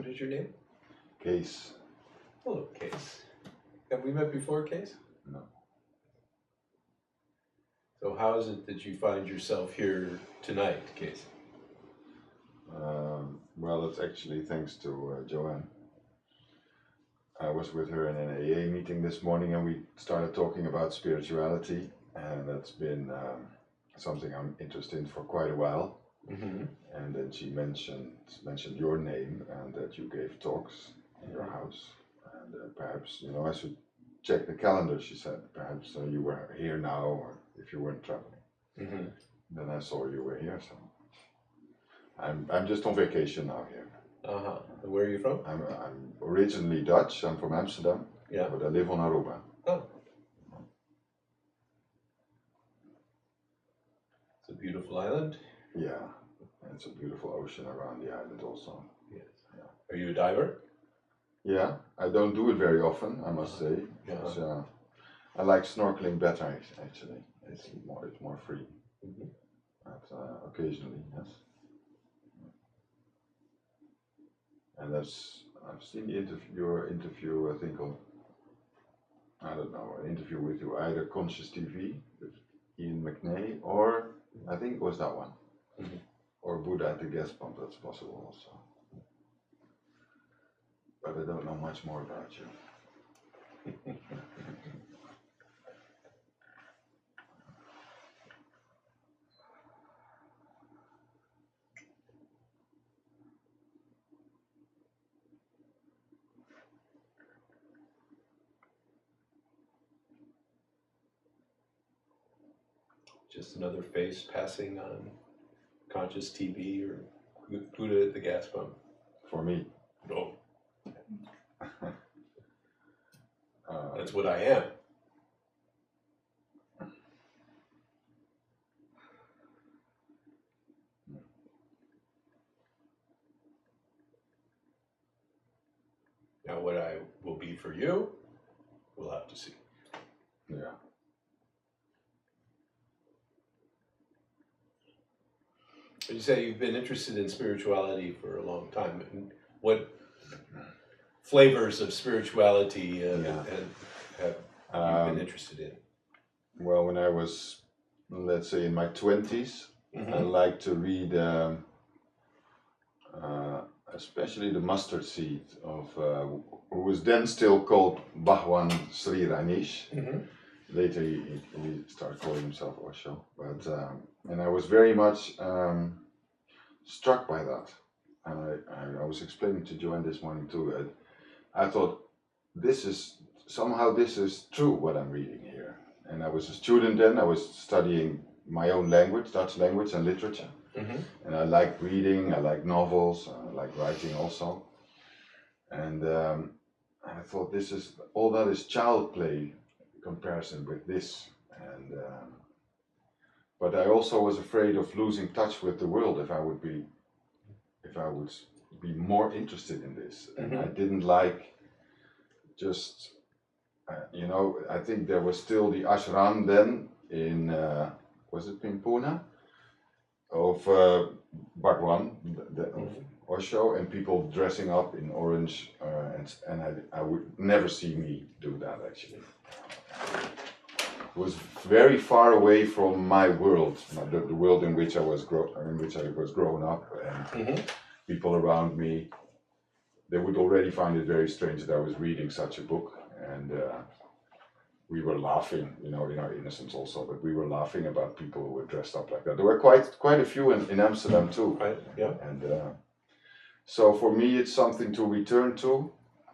What is your name? Case. Hello, Case. Have we met before, Case? No. So how is it that you find yourself here tonight, Case? Well, it's actually thanks to Joanne. I was with her in an AA meeting this morning and we started talking about spirituality, and that's been something I'm interested in for quite a while. Mm-hmm. And then she mentioned your name and that you gave talks in your house, and perhaps, I should check the calendar, she said. Perhaps you were here now, or if you weren't traveling. Mm-hmm. Then I saw you were here, so I'm just on vacation now here. Uh-huh. And where are you from? I'm originally Dutch. I'm from Amsterdam. Yeah. But I live on Aruba. Oh. It's a beautiful island. Yeah. And it's a beautiful ocean around the island also. Yes. Yeah. Are you a diver? Yeah. I don't do it very often, I must say. Yeah. I like snorkeling better, actually. It's more free. Mm-hmm. But occasionally, yes. And I've seen your interview, I think I don't know, an interview with you, either Conscious TV with Ian McNay, or I think it was that one, mm-hmm. or Buddha at the gas pump. That's possible also. But I don't know much more about you. Just another face passing on Conscious TV or Buddha at the gas pump? For me. No. That's what I am. Now what I will be for you, we'll have to see. Yeah. You say you've been interested in spirituality for a long time. And what flavors of spirituality have you been interested in? Well, when I was, let's say, in my 20s, mm-hmm. I liked to read especially the mustard seed of who was then still called Bhagwan Sri Rajneesh. Mm-hmm. Later he started calling himself Osho, but and I was very much struck by that. And I was explaining to Joanne this morning too. I thought this is true what I'm reading here. And I was a student then. I was studying my own language, Dutch language and literature. Mm-hmm. And I like reading. I like novels. I like writing also. And I thought all that is child play in comparison with this. And but I also was afraid of losing touch with the world if I would be more interested in this. Mm-hmm. And I didn't like just, I think there was still the ashram then in, was it Pimpuna? Of Bhagwan, of Osho, and people dressing up in orange, and I would never see me do that actually. It was very far away from my world, the world in which I was grown up, and mm-hmm. people around me. They would already find it very strange that I was reading such a book, and we were laughing, in our innocence also, but we were laughing about people who were dressed up like that. There were quite a few in Amsterdam too. Right. Yeah. And so for me, it's something to return to.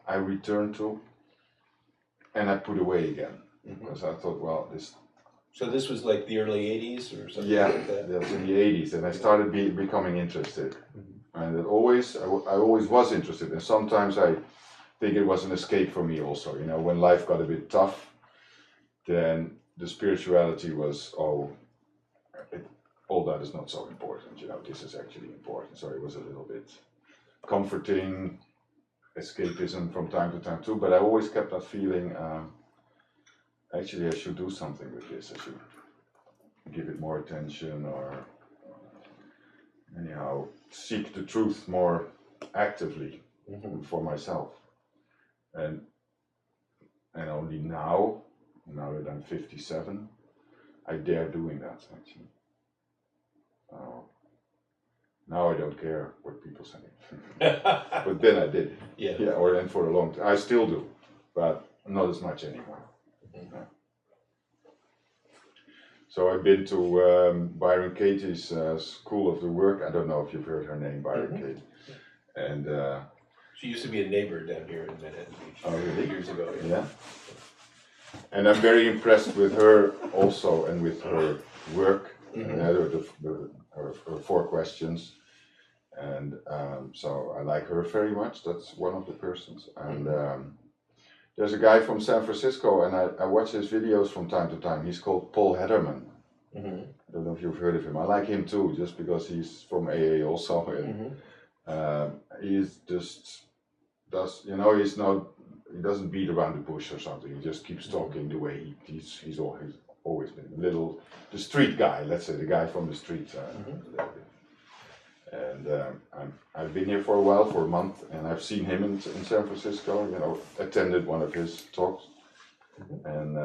I return to, and I put away again, because I thought, well, this. So this was like the early 80s or something like that? Yeah, that's in the 80s, and I started becoming interested. And I always was interested, and sometimes I think it was an escape for me also. When life got a bit tough, then the spirituality was, all that is not so important. This is actually important. So it was a little bit comforting, escapism from time to time too. But I always kept that feeling. Actually, I should do something with this. I should give it more attention, or anyhow seek the truth more actively. for myself. And only now that I'm 57, I dare doing that actually. Now I don't care what people say. But then I did. Yeah. And for a long time. I still do, but not as much anymore. Yeah. So I've been to Byron Katie's School of the Work. I don't know if you've heard her name, Byron Katie. And she used to be a neighbor down here in Manhattan Beach. Oh, really? Years ago. Yeah. And I'm very impressed with her also, and with her work, her 4 questions. And so I like her very much. That's one of the persons. And there's a guy from San Francisco, and I watch his videos from time to time. He's called Paul Hederman. I don't know if you've heard of him. I like him too, just because he's from AA also. And, he's just does, he doesn't beat around the bush or something. He just keeps talking the way he's always been. The street guy, let's say, the guy from the street. And I've been here for a while, for a month, and I've seen him in San Francisco, attended one of his talks. And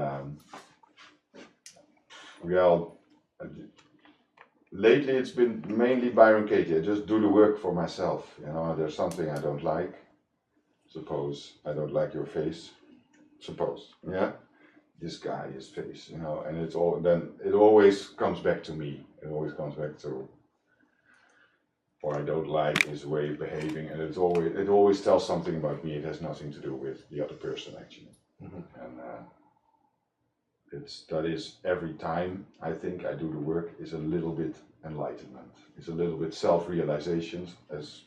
lately it's been mainly Byron Katie. I just do the work for myself. There's something I don't like. Suppose I don't like your face. Suppose, yeah? This guy, his face, and then it always comes back to me. It always comes back to, or I don't like his way of behaving, and it always tells something about me. It has nothing to do with the other person actually. And that is every time I think I do the work is a little bit enlightenment. It's a little bit self-realization, as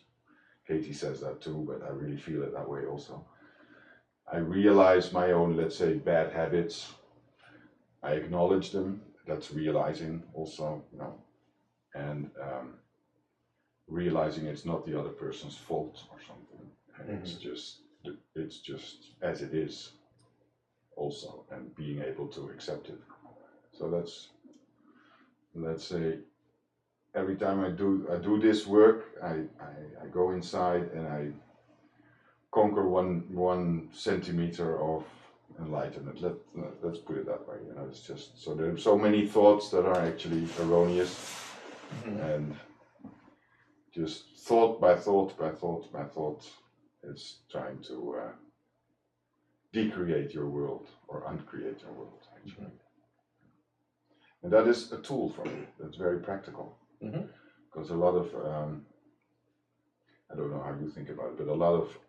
Katie says that too, but I really feel it that way also. I realize my own, let's say, bad habits. I acknowledge them. That's realizing also, and realizing it's not the other person's fault or something. And it's just as it is also, and being able to accept it. So that's, let's say, every time I do this work, I go inside and I conquer one centimeter of enlightenment. Let's put it that way. It's just so there are so many thoughts that are actually erroneous, and just thought by thought by thought by thought, it's trying to decreate your world or uncreate your world actually. And that is a tool for me. That's very practical. Because a lot of, I don't know how you think about it, but a lot of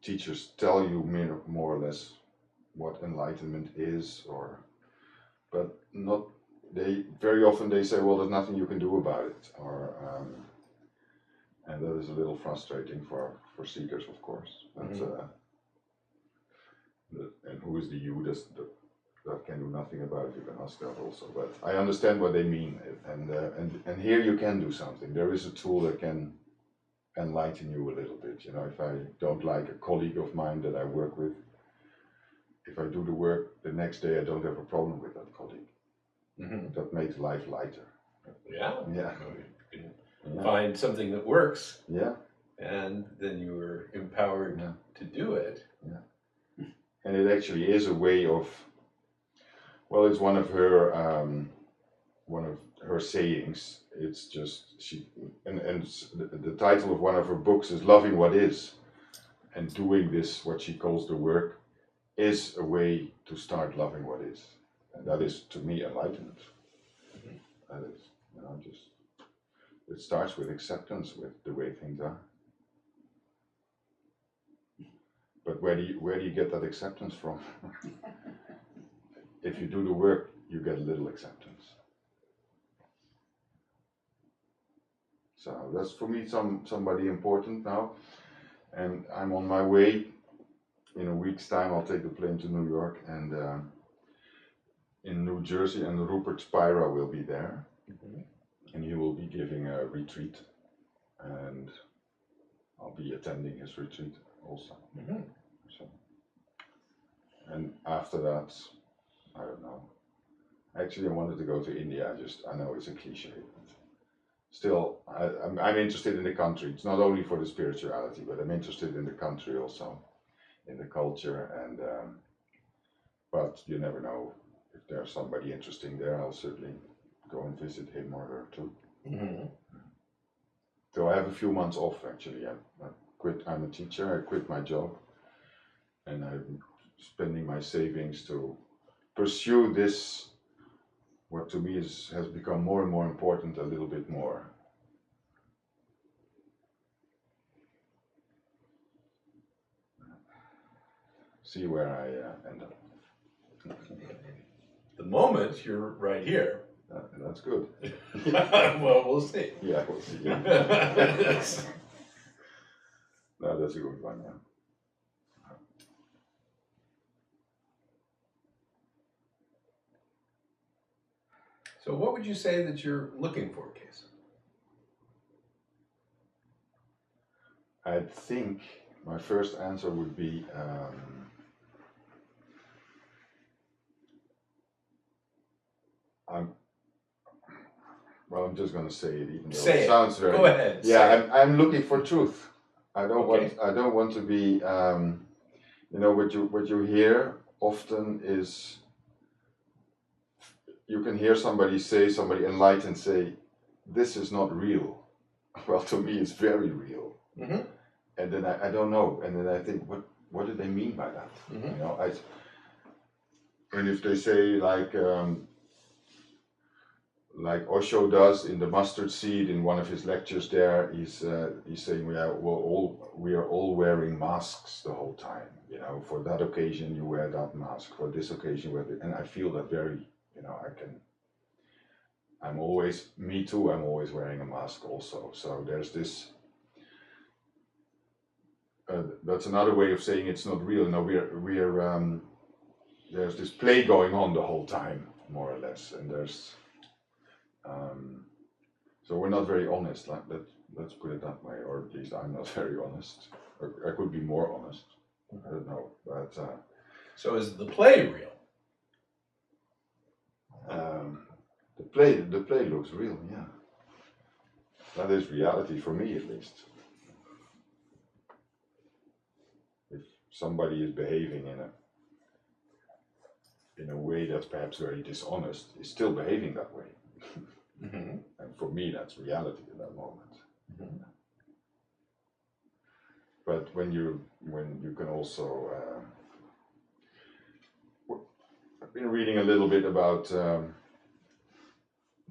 teachers tell you more or less what enlightenment is, but not, very often they say, well, there's nothing you can do about it, and that is a little frustrating for seekers, of course. But, and who is the you that can do nothing about it? You can ask that also. But I understand what they mean, and here you can do something. There is a tool that can enlighten you a little bit. If I don't like a colleague of mine that I work with, if I do the work the next day, I don't have a problem with that colleague. That makes life lighter. Yeah. Yeah. You can find something that works. Yeah. And then you were empowered to do it. Yeah. And it actually is a way of, well, it's one of her sayings. It's just and the title of one of her books is Loving What Is, and doing this, what she calls the work, is a way to start loving what is, and that is to me enlightenment. That is, just it starts with acceptance with the way things are. But where do you get that acceptance from? If you do the work, you get a little acceptance. So that's for me somebody important now, and I'm on my way. In a week's time, I'll take the plane to New York, and in New Jersey, and Rupert Spira will be there, and he will be giving a retreat, and I'll be attending his retreat also. So, and after that, I don't know. Actually, I wanted to go to India. I know it's a cliche. still, I'm interested in the country. It's not only for the spirituality, but I'm interested in the country also, in the culture, and but you never know. If there's somebody interesting there, I'll certainly go and visit him or her too. Mm-hmm. So I have a few months off actually. I'm a teacher. I quit my job, and I'm spending my savings to pursue this. What to me has become more and more important, a little bit more. See where I end up. The moment you're right here. That's good. Well, we'll see. Yeah, we'll see. Yeah. No, that's a good one. Yeah. So what would you say that you're looking for, Case? I think my first answer would be I'm just going to say it, even though it sounds very. Go ahead. Yeah, I'm looking for truth. I don't want to be. What you hear often is. You can hear somebody enlightened say, "This is not real." Well, to me, it's very real. Mm-hmm. And then I don't know, and then I think, what do they mean by that? Mm-hmm. And if they say like Osho does in the mustard seed in one of his lectures, there he's saying we are all wearing masks the whole time. For that occasion you wear that mask, for this occasion and I feel that very. I'm always wearing a mask also. So there's this. That's another way of saying it's not real. There's this play going on the whole time, more or less, and there's. So we're not very honest. Let's put it that way, or at least I'm not very honest. I could be more honest. I don't know, but. So is the play real? The play looks real, yeah. That is reality for me, at least. If somebody is behaving in a way that's perhaps very dishonest, is still behaving that way. Mm-hmm. And for me, that's reality at that moment. Mm-hmm. But when you can also, I've been reading a little bit about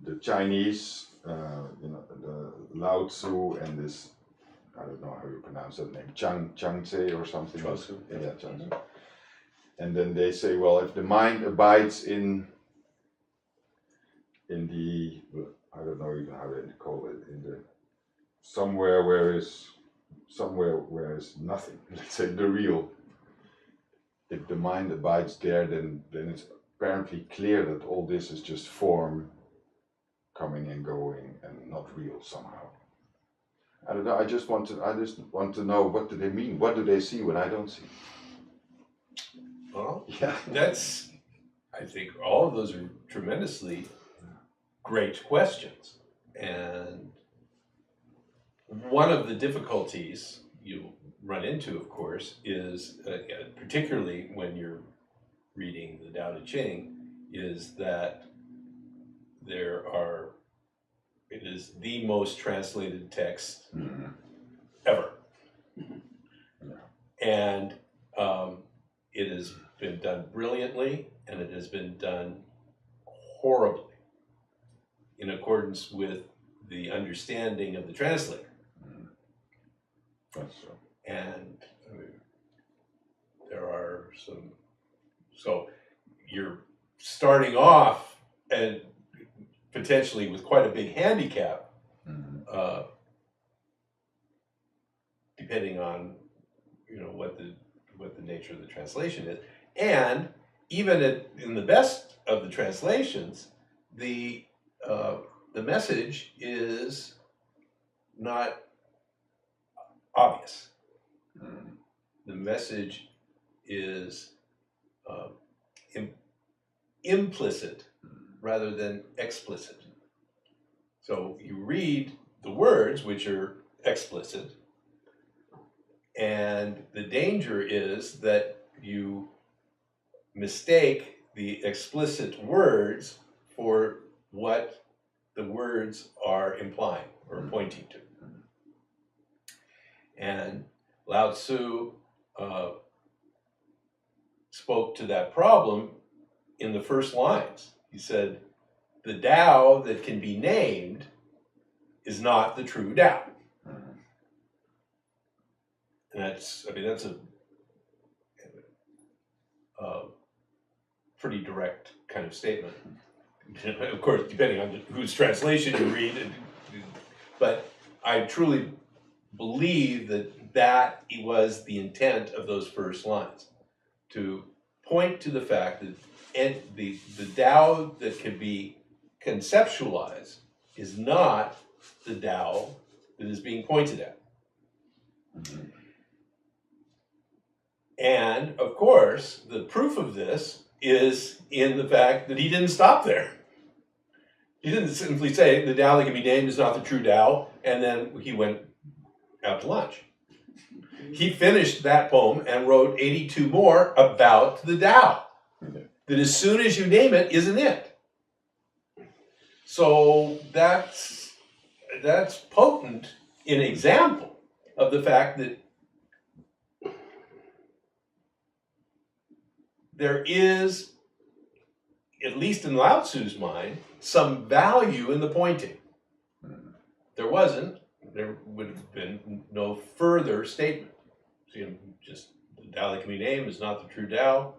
the Chinese, the Lao Tzu and this, I don't know how you pronounce that name, Changtse or something. Changtse. Yeah, Changtse. And then they say, well, if the mind abides in the, I don't know even how they call it, in the somewhere where is nothing. Let's say the real. If the mind abides there, then it's apparently clear that all this is just form, coming and going, and not real somehow. I don't know. I just want to know, what do they mean? What do they see when I don't see? Well, yeah, I think all of those are tremendously great questions, and one of the difficulties you run into, of course, is particularly when you're reading the Tao Te Ching, is that it is the most translated text ever. And it has been done brilliantly, and it has been done horribly in accordance with the understanding of the translator. That's true. And there are some, so you're starting off and potentially with quite a big handicap, depending on what the nature of the translation is. And even in the best of the translations, the message is not obvious. The message is implicit rather than explicit. So you read the words, which are explicit, and the danger is that you mistake the explicit words for what the words are implying or pointing to. And Lao Tzu spoke to that problem in the first lines. He said, the Tao that can be named is not the true Tao. And that's a pretty direct kind of statement. Of course, depending on whose translation you read, but I truly believe that was the intent of those first lines, to point to the fact that the Tao that can be conceptualized is not the Tao that is being pointed at. Mm-hmm. And of course, the proof of this is in the fact that he didn't stop there. He didn't simply say the Tao that can be named is not the true Tao, and then he went out to lunch. He finished that poem and wrote 82 more about the Tao. That as soon as you name it, isn't it? So that's potent in example of the fact that there is, at least in Lao Tzu's mind, some value in the pointing. There wasn't, there would have been no further statement. So, just the Tao that can be named is not the true Tao.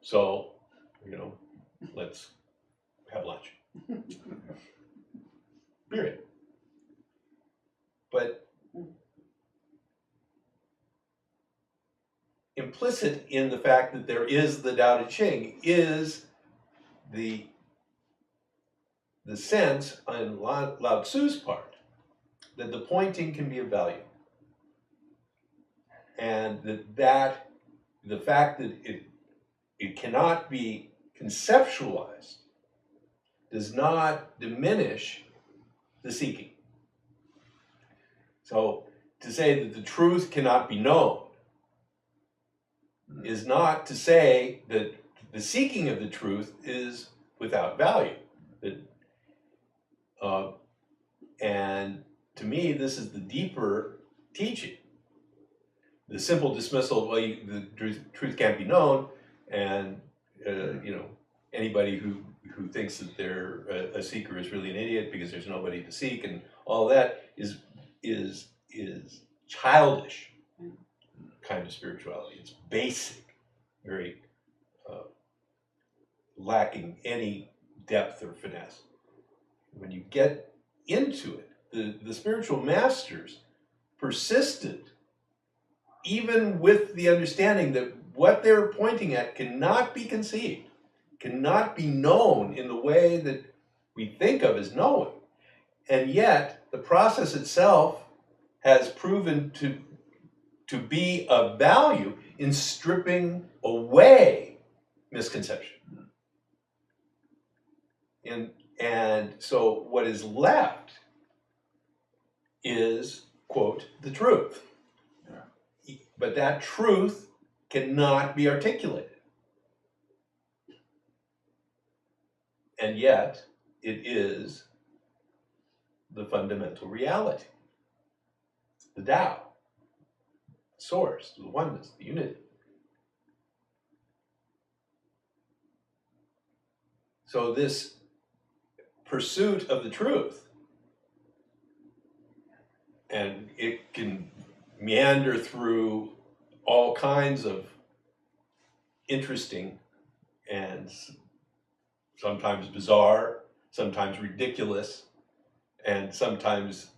So, let's have lunch. Period. But implicit in the fact that there is the Tao Te Ching is the sense on Lao Tzu's part that the pointing can be of value. And that the fact that it cannot be conceptualized does not diminish the seeking. So to say that the truth cannot be known is not to say that the seeking of the truth is without value. And to me, this is the deeper teaching. The simple dismissal of, the truth can't be known, and anybody who thinks that they're a seeker is really an idiot because there's nobody to seek, and all that is childish kind of spirituality. It's basic, very lacking any depth or finesse. When you get into it, the spiritual masters persisted, even with the understanding that what they're pointing at cannot be conceived, cannot be known in the way that we think of as knowing. And yet, the process itself has proven to be of value in stripping away misconception. And so what is left is, quote, the truth. But that truth cannot be articulated. And yet, it is the fundamental reality. The Tao, the source, the oneness, the unity. So this pursuit of the truth, and it can meander through all kinds of interesting and sometimes bizarre, sometimes ridiculous, and sometimes,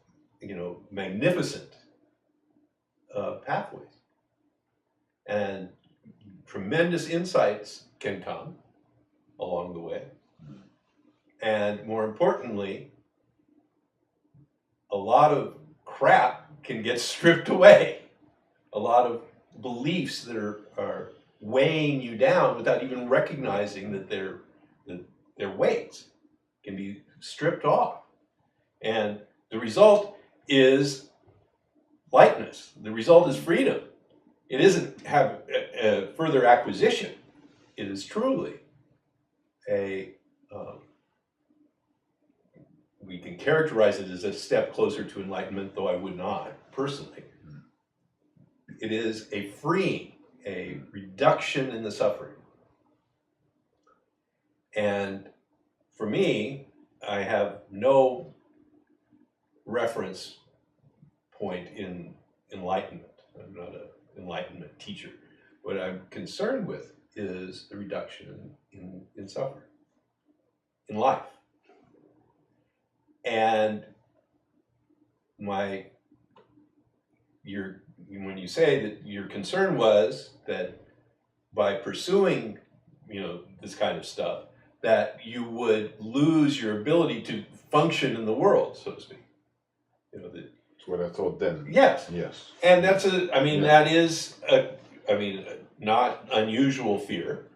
magnificent pathways. And tremendous insights can come along the way. And more importantly, a lot of crap can get stripped away. A lot of beliefs that are weighing you down without even recognizing that they're weights can be stripped off. And the result is lightness. The result is freedom. It isn't have a further acquisition. It is truly a, we can characterize it as a step closer to enlightenment, though I would not, personally. It is a freeing, a reduction in the suffering. And for me, I have no reference point in enlightenment. I'm not an enlightenment teacher. What I'm concerned with is the reduction in suffering, in life. And when you say that your concern was that by pursuing, this kind of stuff, that you would lose your ability to function in the world, so to speak. That's what I thought then. Yes. Yes. And that is not unusual fear.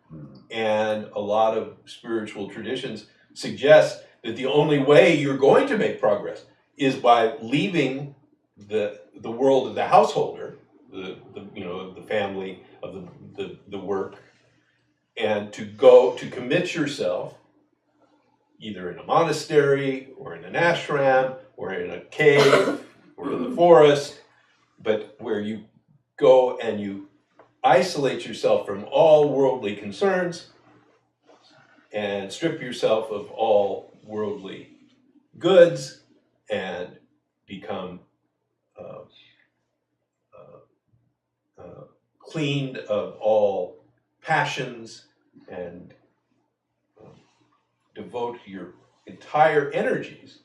And a lot of spiritual traditions suggest that the only way you're going to make progress is by leaving the world of the householder, the family, of the work, and to commit yourself either in a monastery or in an ashram or in a cave or in the forest, but where you go and you isolate yourself from all worldly concerns and strip yourself of all worldly goods and become cleaned of all passions and devote your entire energies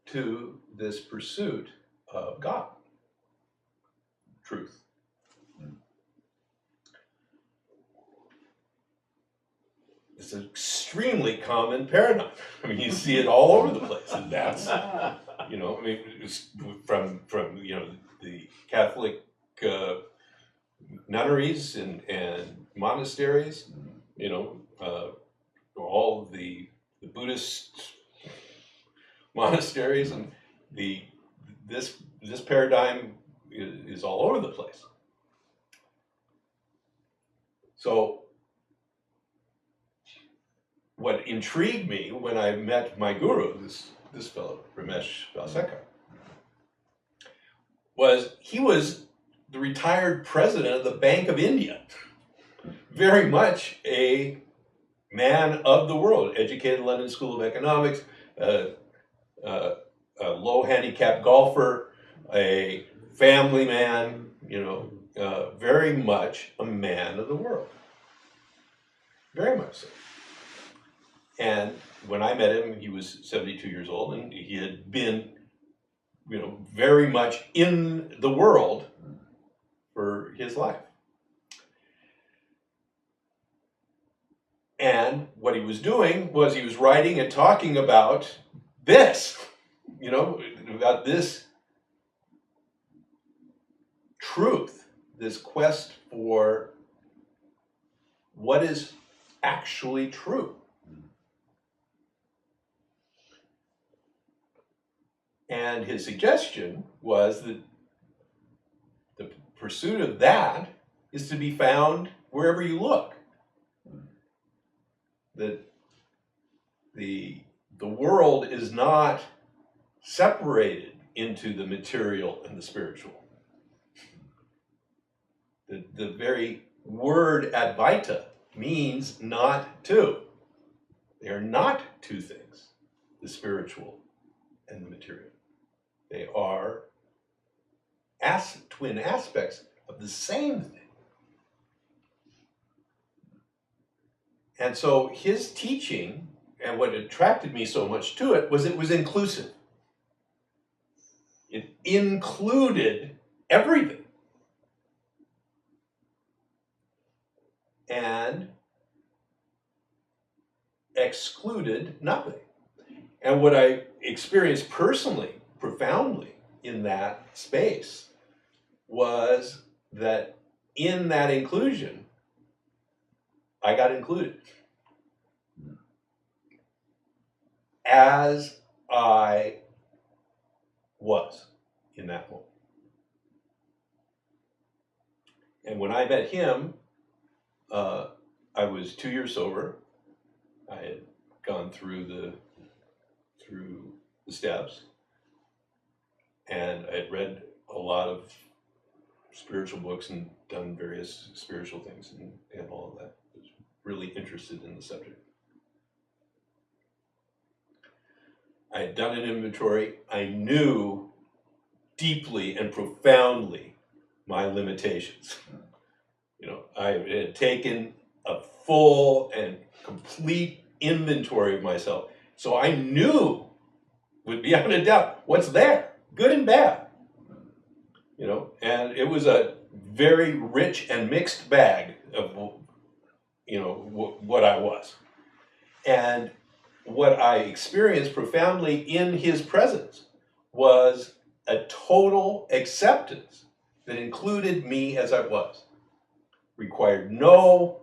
to this pursuit of God, truth. It's an extremely common paradigm. I mean, you see it all over the place, and that's, from the Catholic nunneries and monasteries, all the Buddhist monasteries, and this paradigm is all over the place. So what intrigued me when I met my guru, this fellow, Ramesh Valsekar, was he was the retired president of the Bank of India. Very much a man of the world, educated London School of Economics, a low handicap golfer, a family man, very much a man of the world. Very much so. And when I met him, he was 72 years old, and he had been, very much in the world for his life. And what he was doing was he was writing and talking about this, about this truth, this quest for what is actually true. And his suggestion was that the pursuit of that is to be found wherever you look. That the world is not separated into the material and the spiritual. The very word Advaita means not two. They are not two things, the spiritual and the material. They are twin aspects of the same thing. And so his teaching, and what attracted me so much to it was inclusive. It included everything. And excluded nothing. And what I experienced personally, profoundly, in that space was that in that inclusion, I got included. As I was in that moment. And when I met him, I was 2 years sober. I had gone through the steps, and I had read a lot of spiritual books and done various spiritual things and all of that. I was really interested in the subject. I had done an inventory. I knew deeply and profoundly my limitations. You know, I had taken a full and complete inventory of myself. So I knew, would beyond a doubt, what's there, good and bad. You know, and it was a very rich and mixed bag of, you know, what I was. And what I experienced profoundly in his presence was a total acceptance that included me as I was. Required no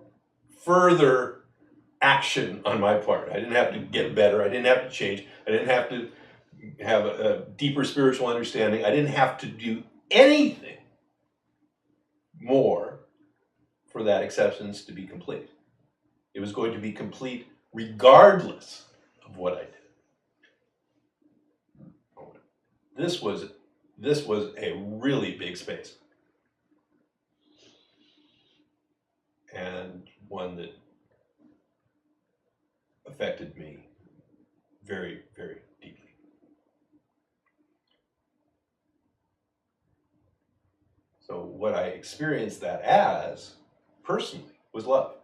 further action on my part. I didn't have to get better. I didn't have to change. I didn't have to have a deeper spiritual understanding. I didn't have to do anything more for that acceptance to be complete. It was going to be complete regardless of what I did. This was a really big space, and one that affected me very, very deeply. So what I experienced that as, personally, was love.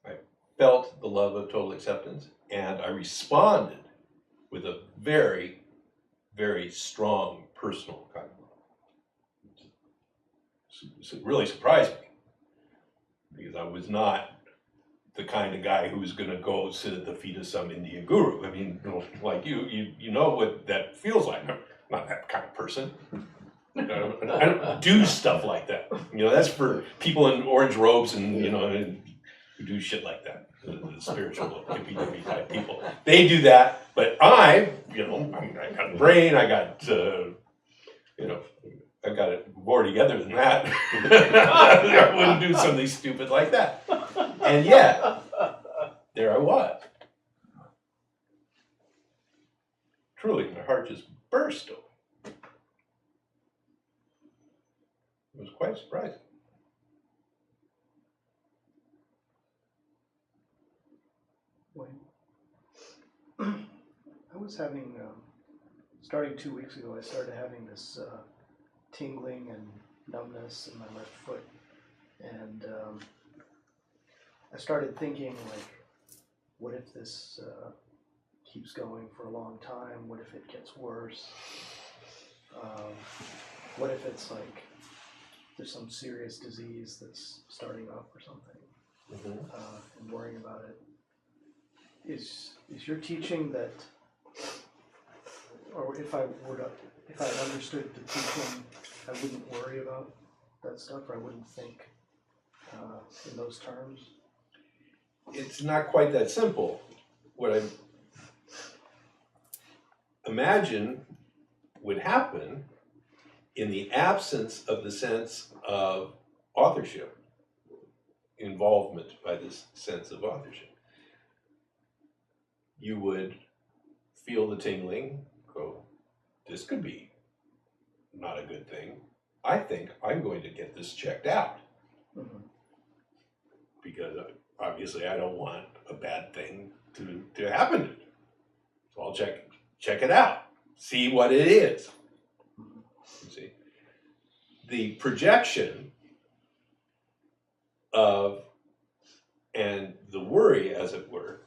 I felt the love of total acceptance, and I responded with a very, very strong personal kind of love. It really surprised me, because I was not the kind of guy who was going to go sit at the feet of some Indian guru. I mean, like you know what that feels like. I'm not that kind of person. I don't do stuff like that. You know, that's for people in orange robes and, you know, who do shit like that. The spiritual hippie type people. They do that, but I got a brain, I got, I've got it more together than that. I wouldn't do something stupid like that. And yet, there I was. Truly, my heart just burst open. It was quite surprising. I was having, starting 2 weeks ago, I started having this tingling and numbness in my left foot. And I started thinking, like, what if this keeps going for a long time? What if it gets worse? What if it's like there's some serious disease that's starting up or something? And worrying about it. Is your teaching that, or if I understood the teaching, I wouldn't worry about that stuff, or I wouldn't think in those terms? It's not quite that simple. What I imagine would happen in the absence of the sense of authorship, involvement by this sense of authorship. You would feel the tingling, go, this could be not a good thing. I think I'm going to get this checked out. Because obviously I don't want a bad thing to happen to me. So I'll check it out, see what it is. You see, the projection of, and the worry, as it were,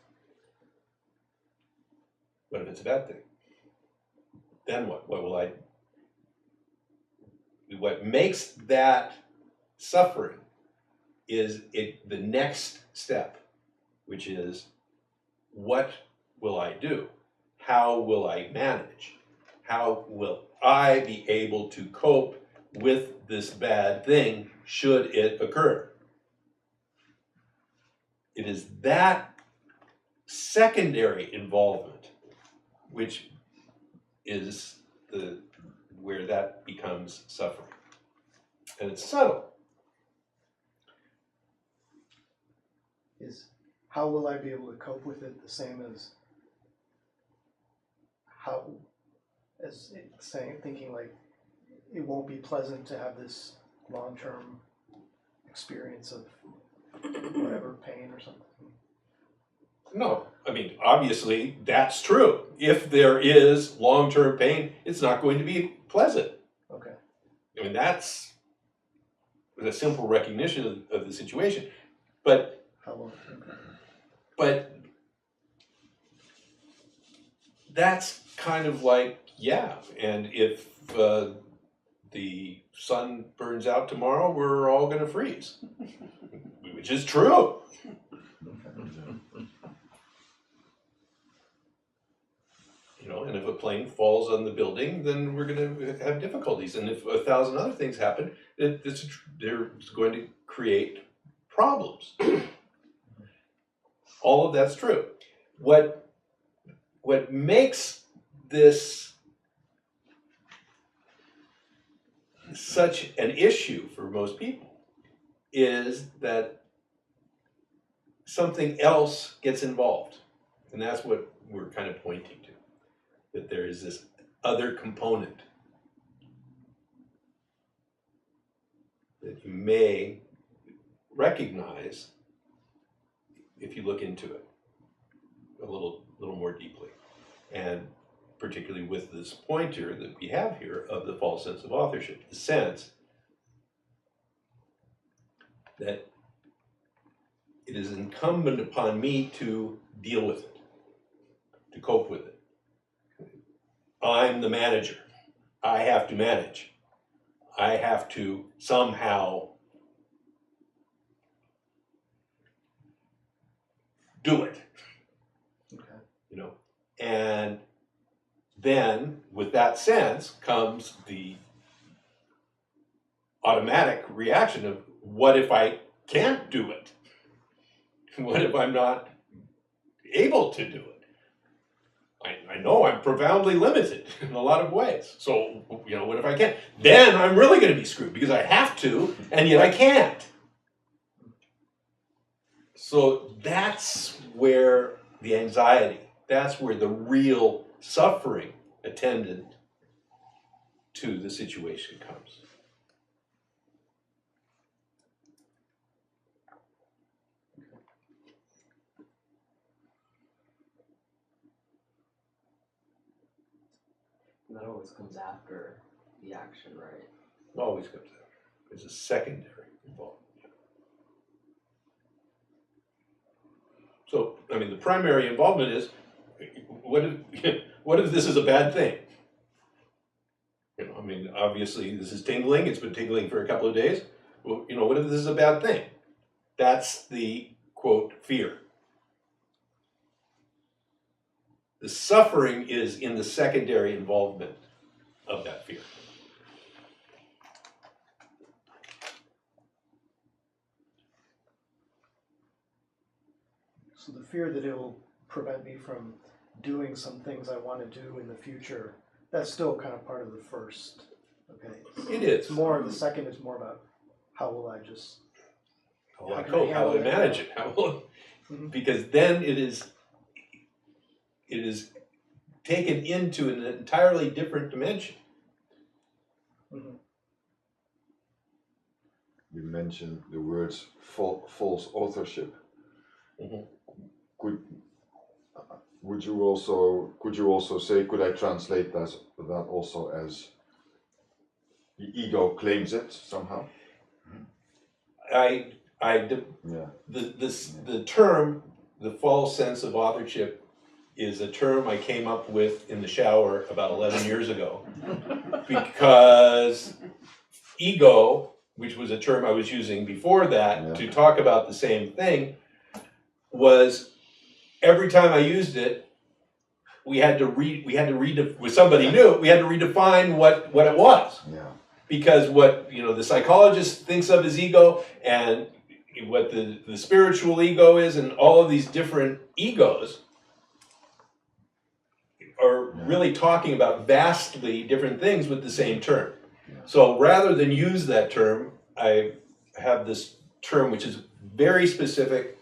what if it's a bad thing? Then what? What will I do? What makes that suffering is the next step, which is, what will I do? How will I manage? How will I be able to cope with this bad thing should it occur? It is that secondary involvement which is where that becomes suffering. And it's subtle. How will I be able to cope with it the same as thinking like it won't be pleasant to have this long-term experience of whatever pain or something? No, I mean, obviously that's true. If there is long-term pain, it's not going to be pleasant. Okay. I mean, that's a simple recognition of the situation. But How long? Okay. But that's kind of like, yeah, and if the sun burns out tomorrow, we're all going to freeze, which is true. You know, and if a plane falls on the building, then we're going to have difficulties. And if 1,000 other things happen, they're going to create problems. All of that's true. What makes this such an issue for most people is that something else gets involved. And that's what we're kind of pointing to, that there is this other component that you may recognize if you look into it a little more deeply, and particularly with this pointer that we have here of the false sense of authorship, the sense that it is incumbent upon me to deal with it, to cope with it. I'm the manager. I have to manage. I have to somehow do it. Okay. You know, and then with that sense comes the automatic reaction of, what if I can't do it? What if I'm not able to do it? I know I'm profoundly limited in a lot of ways. So, you know, what if I can't? Then I'm really going to be screwed because I have to, and yet I can't. So that's where the anxiety, that's where the real suffering attendant to the situation comes. And that always comes after the action, right? Always comes after. There's a secondary involvement. So, I mean, the primary involvement is, what if this is a bad thing? You know, I mean, obviously this is tingling. It's been tingling for a couple of days. Well, you know, what if this is a bad thing? That's the, quote, fear. The suffering is in the secondary involvement of that fear. So the fear that it will prevent me from doing some things I want to do in the future, that's still kind of part of the first. Okay. It is. It's more, the second is more about how will I just... How will I cope? How will I manage it? How will, because then it is taken into an entirely different dimension. Mm-hmm. You mentioned the words false authorship. Mm-hmm. Could you also say, could I translate that also as the ego claims it somehow? The term, the false sense of authorship, is a term I came up with in the shower about 11 years ago, because ego, which was a term I was using before that to talk about the same thing, was every time I used it, we had to with somebody new, we had to redefine what it was. Yeah. Because what, you know, the psychologist thinks of as ego, and what the spiritual ego is, and all of these different egos, are really talking about vastly different things with the same term. Yeah. So rather than use that term, I have this term which is very specific,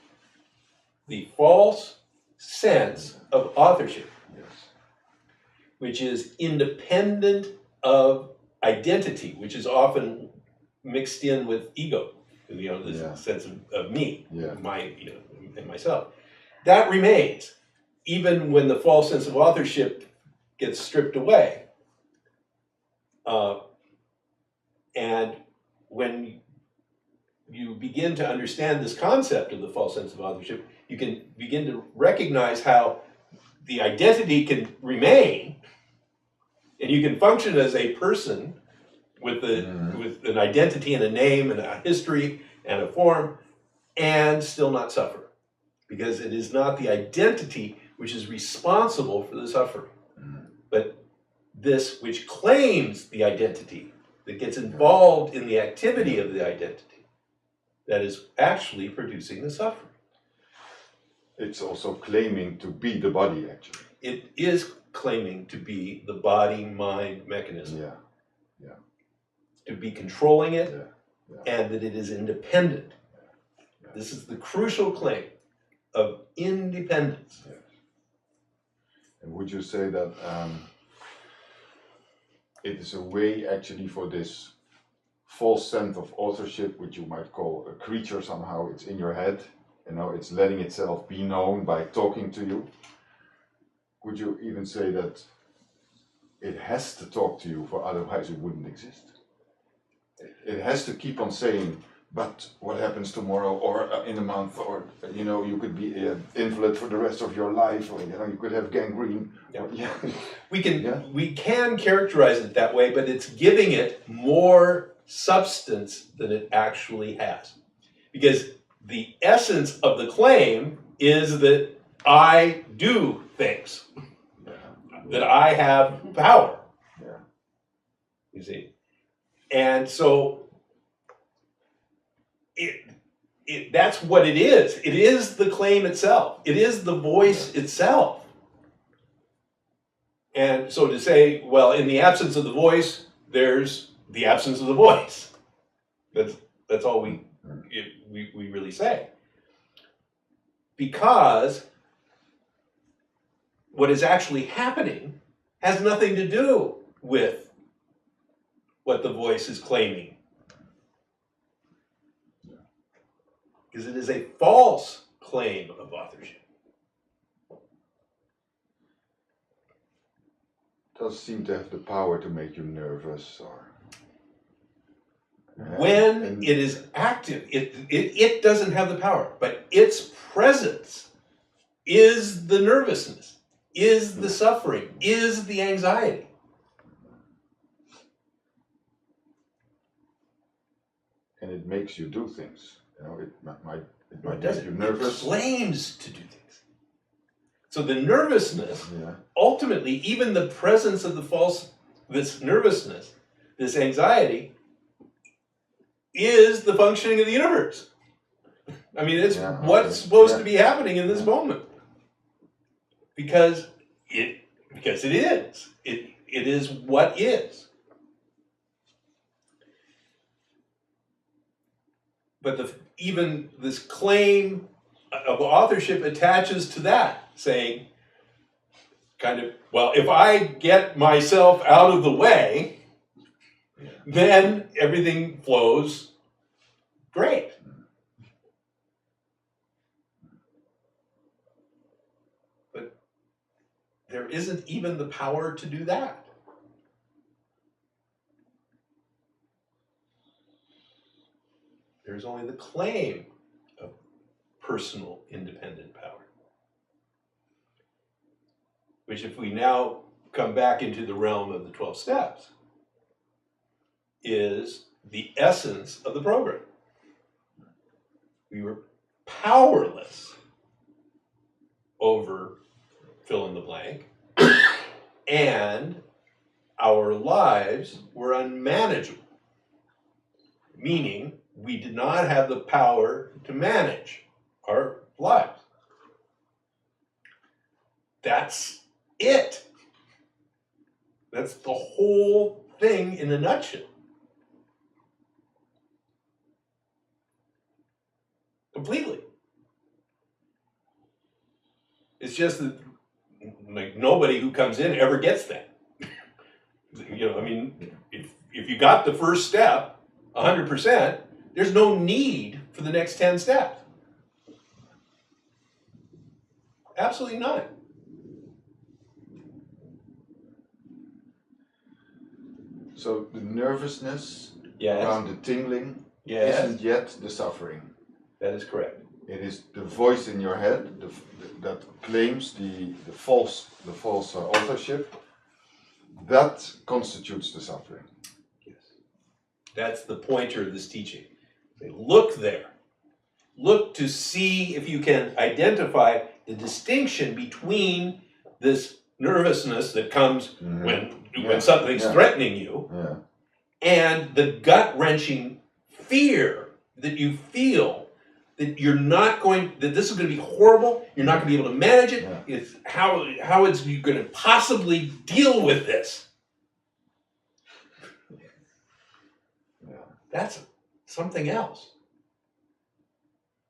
the false sense of authorship, Yes. which is independent of identity, which is often mixed in with ego, this Yeah. sense of me, Yeah. and myself. That remains, even when the false sense of authorship gets stripped away. And when you begin to understand this concept of the false sense of authorship, you can begin to recognize how the identity can remain, and you can function as a person with with an identity and a name and a history and a form, and still not suffer, because it is not the identity which is responsible for the suffering, but this which claims the identity, that gets involved in the activity of the identity, that is actually producing the suffering. It's also claiming to be the body, actually. It is claiming to be the body-mind mechanism, Yeah. to be controlling it, Yeah. and that it is independent. Yeah. This is the crucial claim of independence. Yes. And would you say that it is a way actually for this false sense of authorship, which you might call a creature somehow, it's in your head, it's letting itself be known by talking to you? Could you even say that it has to talk to you, for otherwise it wouldn't exist? It has to keep on saying, but what happens tomorrow, or in a month, or you could be an invalid for the rest of your life, or you could have gangrene. Yeah. Or, We can characterize it that way, but it's giving it more substance than it actually has. Because the essence of the claim is that I do things, that I have power. Yeah. You see? And so that's what it is. It is the claim itself. It is the voice itself. And so to say, well, in the absence of the voice, there's the absence of the voice. That's all we really say. Because what is actually happening has nothing to do with what the voice is claiming. Because it is a false claim of authorship. Does seem to have the power to make you nervous, or When it is active, it doesn't have the power, but its presence is the nervousness, is the suffering, is the anxiety. and it makes you do things. It might It make doesn't. you nervous. It claims to do things. So the nervousness, Yeah. ultimately, even the presence of this nervousness, this anxiety, is the functioning of the universe. I mean, it's what's supposed to be happening in this moment. Because it is. It is what is. But even this claim of authorship attaches to that, saying, well, if I get myself out of the way, then everything flows great. But there isn't even the power to do that. There's only the claim of personal independent power. Which, if we now come back into the realm of the 12 steps, is the essence of the program. We were powerless over fill in the blank, and our lives were unmanageable, meaning we did not have the power to manage our lives. That's it. That's the whole thing in a nutshell. Completely. It's just that like nobody who comes in ever gets that. You know, I mean, if you got the first step 100%, there's no need for the next 10 steps. Absolutely none. So the nervousness Yes. around the tingling Yes. isn't yet the suffering. That is correct. It is the voice in your head that claims the false authorship. That constitutes the suffering. Yes. That's the pointer of this teaching. Say, look there. Look to see if you can identify the distinction between this nervousness that comes when something's threatening you and the gut-wrenching fear that you feel that you're not going, that this is going to be horrible, you're not going to be able to manage it, it's how is you going to possibly deal with this? That's something else.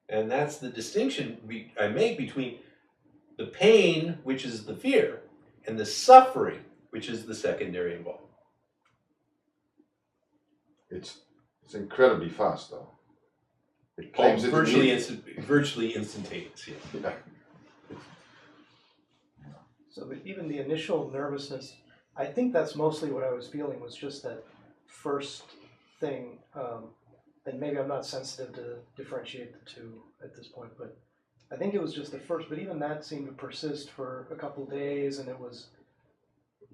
And that's the distinction I make between the pain, which is the fear, and the suffering, which is the secondary involvement. It's incredibly fast, though. It claims virtually instantaneous. Yeah. So even the initial nervousness, I think that's mostly what I was feeling was just that first thing, and maybe I'm not sensitive to differentiate the two at this point, but I think it was just the first, but even that seemed to persist for a couple days, and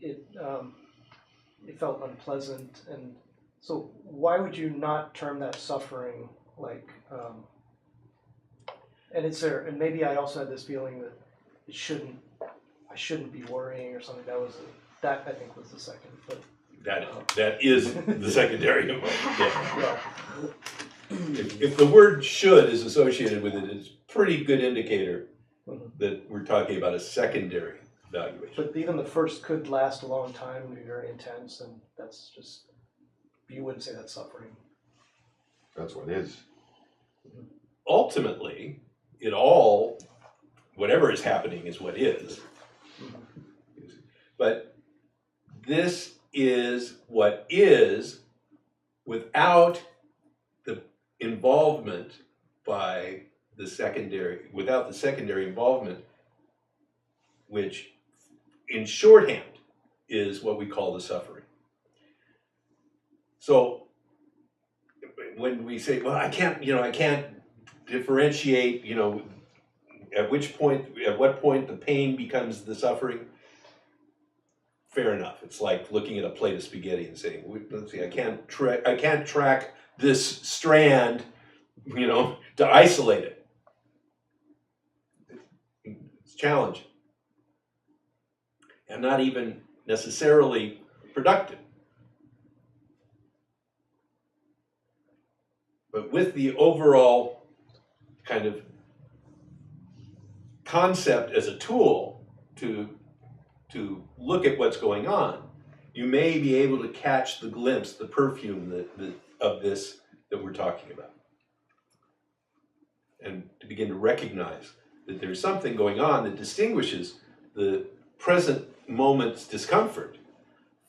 it felt unpleasant. And so why would you not term that suffering? Like, and it's there, and maybe I also had this feeling that I shouldn't be worrying or something. That I think was the second, but that is the secondary involvement. Yeah. If the word "should" is associated with it, it's a pretty good indicator that we're talking about a secondary evaluation. But even the first could last a long time and be very intense, and that's just, you wouldn't say that's suffering. That's what it is. Ultimately, whatever is happening is what is. But this is what is without the involvement by without the secondary involvement, which in shorthand is what we call the suffering. So when we say, well, I can't differentiate, at what point the pain becomes the suffering, fair enough. It's like looking at a plate of spaghetti and saying, let's see, I can't track this strand, to isolate it. It's challenging. And not even necessarily productive. But with the overall kind of concept as a tool to look at what's going on, you may be able to catch the glimpse, the perfume of this that we're talking about. And to begin to recognize that there's something going on that distinguishes the present moment's discomfort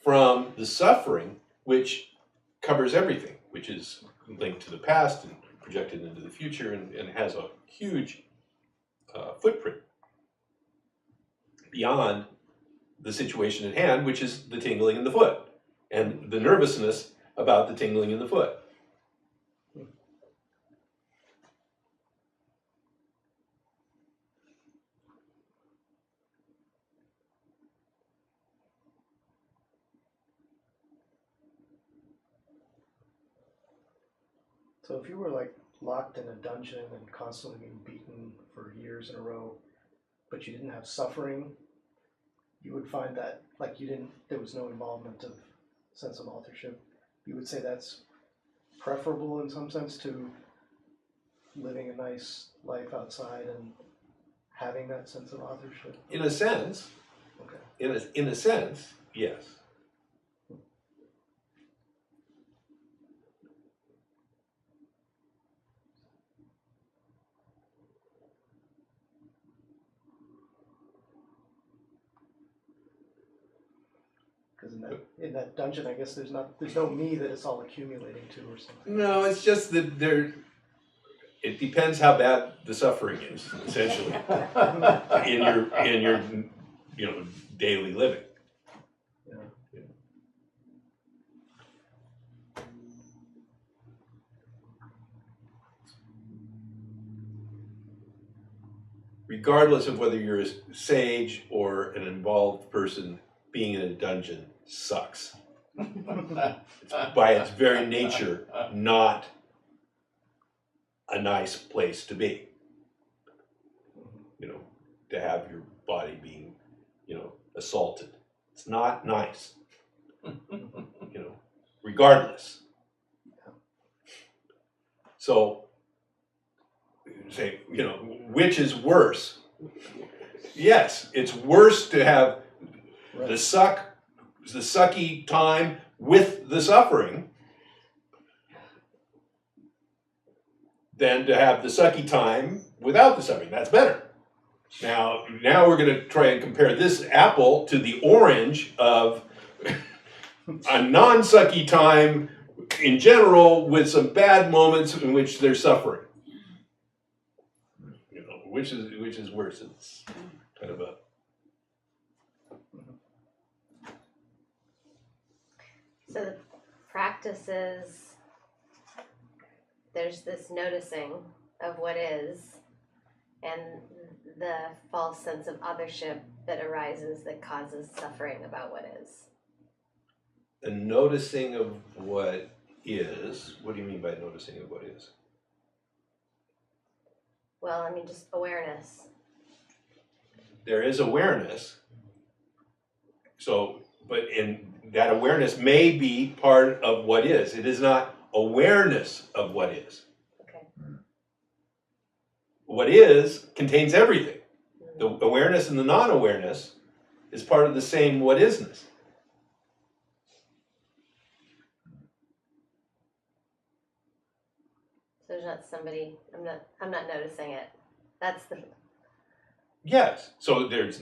from the suffering, which covers everything, which is linked to the past and projected into the future and has a huge footprint beyond the situation at hand, which is the tingling in the foot and the nervousness about the tingling in the foot. So if you were like locked in a dungeon and constantly being beaten for years in a row, but you didn't have suffering, you would find that like there was no involvement of sense of authorship. You would say that's preferable in some sense to living a nice life outside and having that sense of authorship. In a sense, Okay. in a sense, yes. in that dungeon. I guess there's no me that it's all accumulating to or something. No, it's just that it depends how bad the suffering is, essentially, in your daily living. Yeah. Regardless of whether you're a sage or an involved person, being in a dungeon sucks. It's by its very nature not a nice place to be. To have your body being, assaulted. It's not nice. Regardless. So, say, which is worse? Yes, it's worse to have the sucky time with the suffering than to have the sucky time without the suffering. That's better. Now we're going to try and compare this apple to the orange of a non-sucky time in general with some bad moments in which there's suffering. Which is worse? It's kind of a... So the practice is, there's this noticing of what is, and the false sense of authorship that arises that causes suffering about what is. The noticing of what is, what do you mean by noticing of what is? Well, I mean, just awareness. There is awareness. So, but in that awareness may be part of what is. It is not awareness of what is. Okay. What is contains everything. The awareness and the non-awareness is part of the same what isness. So there's not somebody, I'm not noticing it. That's the... Yes. So there is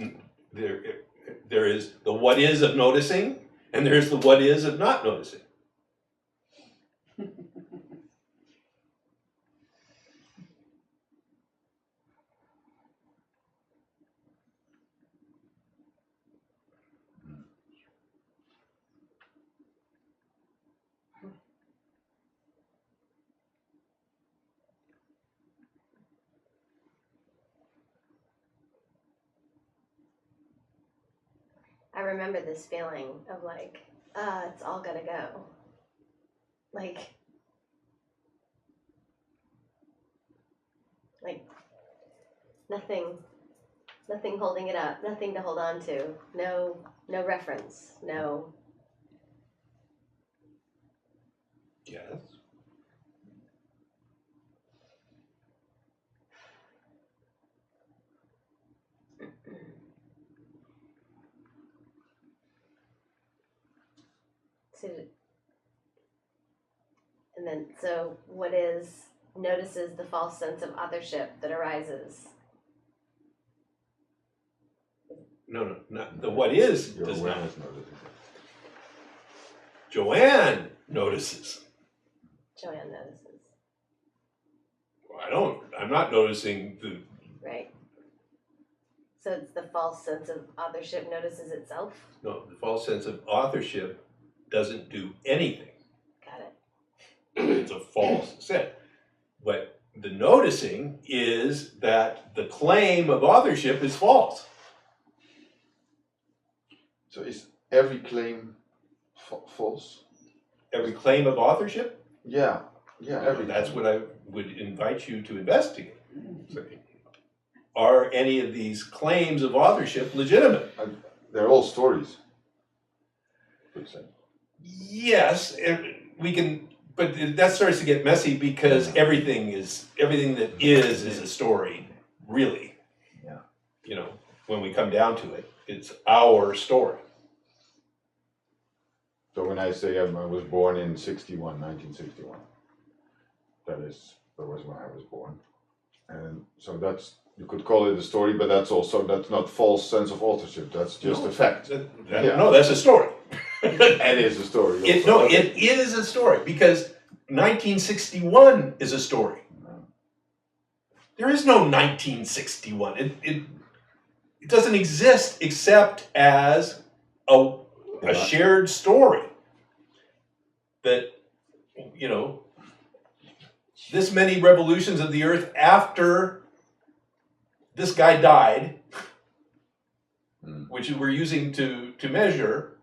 the what is of noticing, and there's the what is of not noticing. I remember this feeling of like, it's all gotta go. Like nothing holding it up, nothing to hold on to, no reference, no. Yes. And then, so what is, notices the false sense of authorship that arises. No, not the what is Your does not. awareness notices. Joanne notices. Joanne notices. I'm not noticing the... Right. So it's the false sense of authorship notices itself? No, the false sense of authorship doesn't do anything. Got it. It's a false sense. But the noticing is that the claim of authorship is false. So is every claim false? Every claim of authorship? Yeah, every. That's what I would invite you to investigate. Say, are any of these claims of authorship legitimate? They're all stories. Yes, we can, but that starts to get messy because everything that is a story, really. Yeah. When we come down to it, it's our story. So when I say I was born in 1961, that was when I was born. And so you could call it a story, but that's not false sense of authorship. That's just a fact. No, that's a story. That is a story. No, it is a story because 1961 is a story. There is no 1961. It doesn't exist except as a shared story that, you know, this many revolutions of the earth after this guy died, which we're using to measure,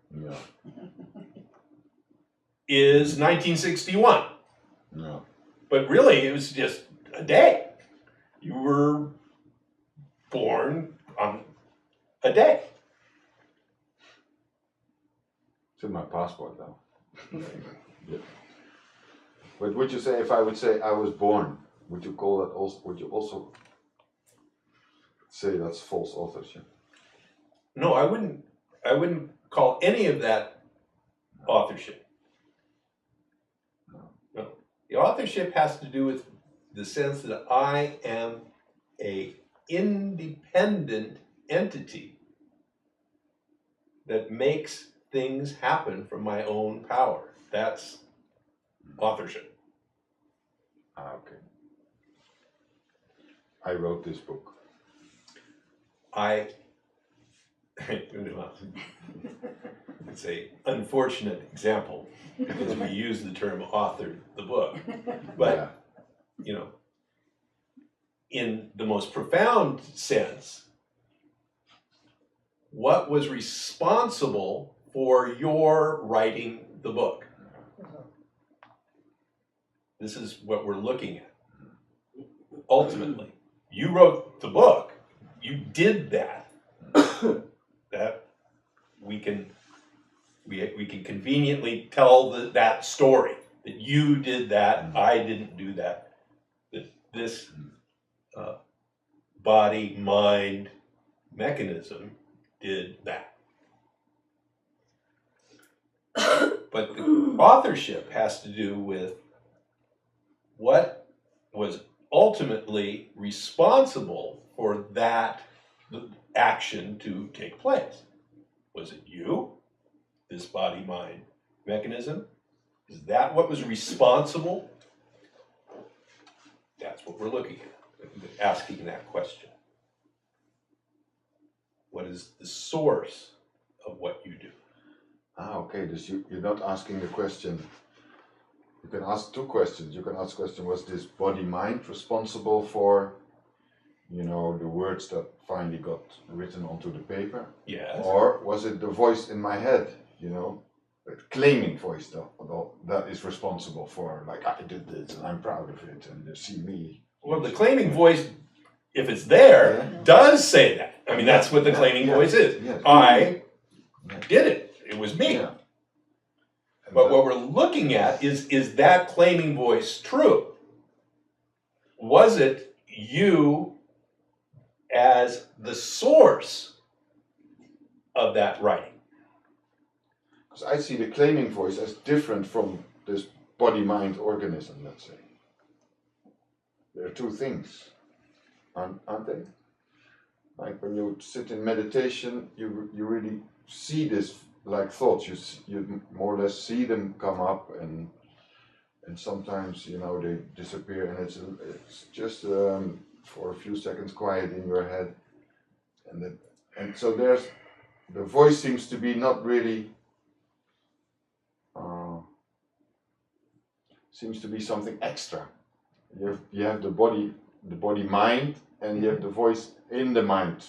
is 1961. No. But really, it was just a day. You were born on a day. It's in my passport though. Yeah. But would you say, if I would say I was born, would you call that also? Would you also say that's false authorship? No, I wouldn't call any of that authorship. No. The authorship has to do with the sense that I am a independent entity that makes things happen from my own power. That's authorship. Okay. I wrote this book. It's a unfortunate example because we use the term authored the book. But, you know, in the most profound sense, what was responsible for your writing the book? This is what we're looking at. Ultimately, you wrote the book. You did that. That we can conveniently tell that story that you did that. I didn't do that. That this body mind mechanism did that. But the authorship has to do with what was ultimately responsible for that action to take place. Was it you? This body-mind mechanism? Is that what was responsible? That's what we're looking at, asking that question. What is the source of what you do? Okay, so you're not asking the question. You can ask two questions. You can ask the question, was this body-mind responsible for, you know, the words that finally got written onto the paper? Yes. Or was it the voice in my head, you know, the claiming voice that is responsible for, like, I did this and I'm proud of it and you see me. Well, the claiming voice, if it's there, does say that. I mean, that's what the claiming voice is. Yes. I did it. It was me. Yeah. But what we're looking at is that claiming voice true? Was it you as the source of that writing? Because I see the claiming voice as different from this body-mind organism, let's say. There are two things, aren't they? Like when you sit in meditation, you really see this like thoughts. You more or less see them come up, and sometimes, you know, they disappear, and it's just for a few seconds quiet in your head, and so there's the voice seems to be not really seems to be something extra. You have the body mind, and you have the voice in the mind.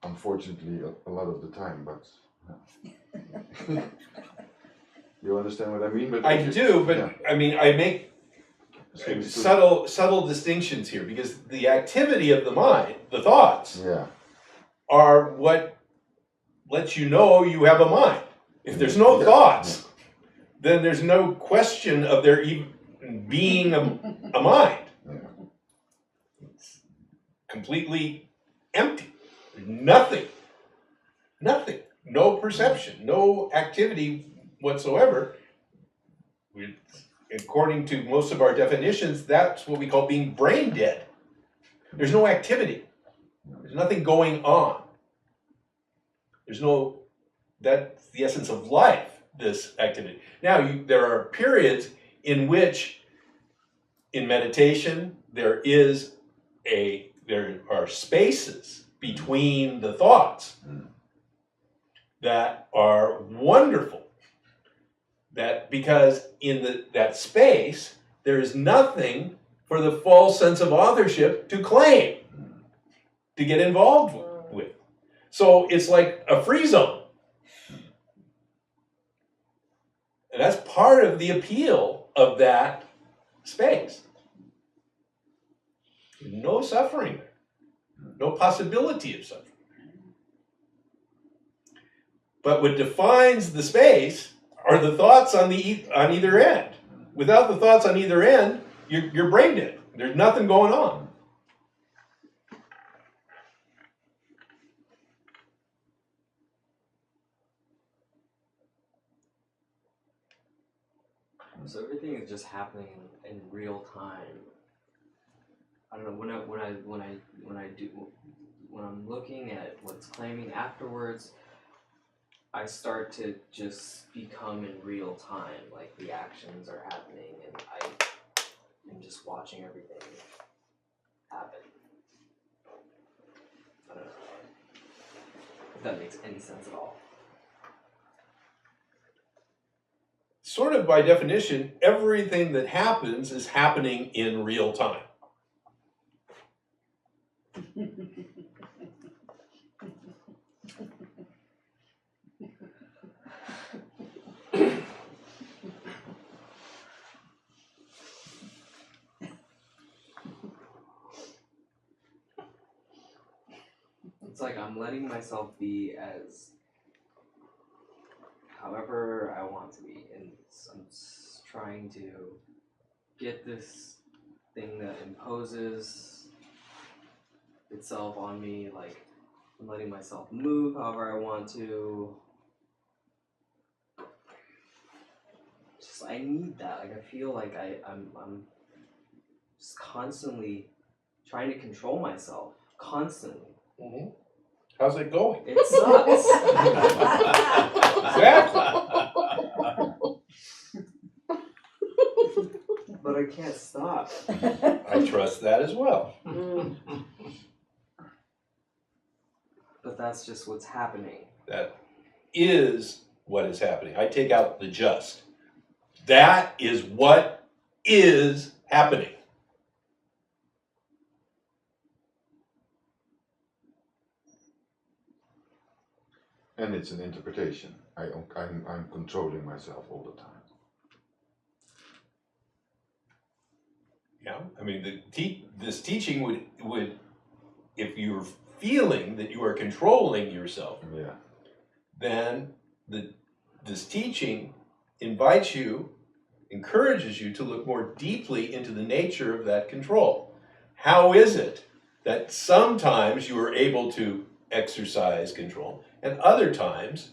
Unfortunately, a lot of the time, but you understand what I mean? But I do, but I mean, I make subtle distinctions here because the activity of the mind, the thoughts, are what lets you know you have a mind. If there's no thoughts, then there's no question of there even being a mind. It's completely empty. Nothing, no perception, no activity whatsoever. According to most of our definitions, that's what we call being brain dead. There's no activity. There's nothing going on. There's no that's the essence of life, this activity. Now, there are periods in which, in meditation, there are spaces between the thoughts that are wonderful. That because in that space, there is nothing for the false sense of authorship to claim, to get involved with. So it's like a free zone. And that's part of the appeal of that space. No suffering there. No possibility of suffering. But what defines the space are the thoughts on either end. Without the thoughts on either end, you're brain dead. There's nothing going on. So everything is just happening in real time. I don't know, when I'm looking at what's claiming afterwards, I start to just become in real time, like the actions are happening and I'm just watching everything happen. I don't know if that makes any sense at all. Sort of by definition, everything that happens is happening in real time. It's like I'm letting myself be as however I want to be, and I'm trying to get this thing that imposes itself on me, like I'm letting myself move however I want to. Just I need that. Like I feel like I'm just constantly trying to control myself. Constantly. Mm-hmm. How's it going? It sucks. Exactly. But I can't stop. I trust that as well. But that's just what's happening. That is what is happening. I take out the just. That is what is happening. And it's an interpretation. I'm controlling myself all the time. Yeah, I mean, this teaching would, if you're feeling that you are controlling yourself, Yeah. then this teaching invites you, encourages you to look more deeply into the nature of that control. How is it that sometimes you are able to exercise control and other times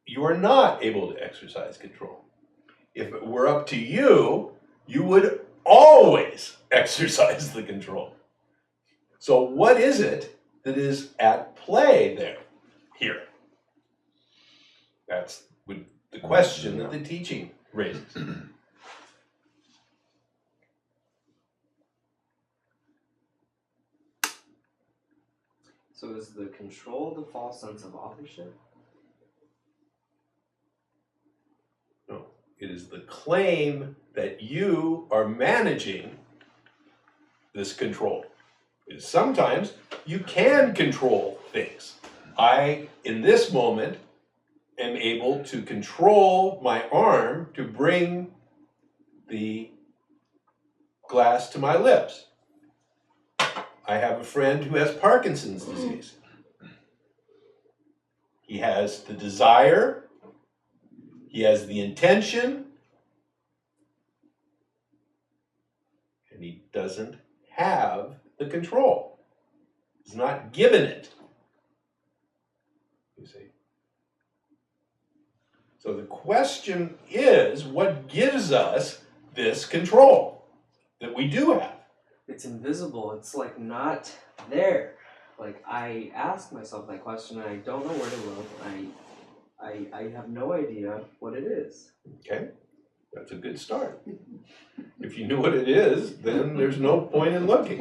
you are not able to exercise control? If it were up to you, you would always exercise the control. So what is it that is at play here? That's the question that the teaching raises. So is the control the false sense of authorship? No, it is the claim that you are managing this control. Sometimes you can control things. I, in this moment, am able to control my arm to bring the glass to my lips. I have a friend who has Parkinson's disease. He has the desire, he has the intention, and he doesn't have the control. He's not given it. You see? So the question is, what gives us this control that we do have? It's invisible. It's like not there. Like I ask myself that question and I don't know where to look. I have no idea what it is. Okay, that's a good start. If you knew what it is, then there's no point in looking.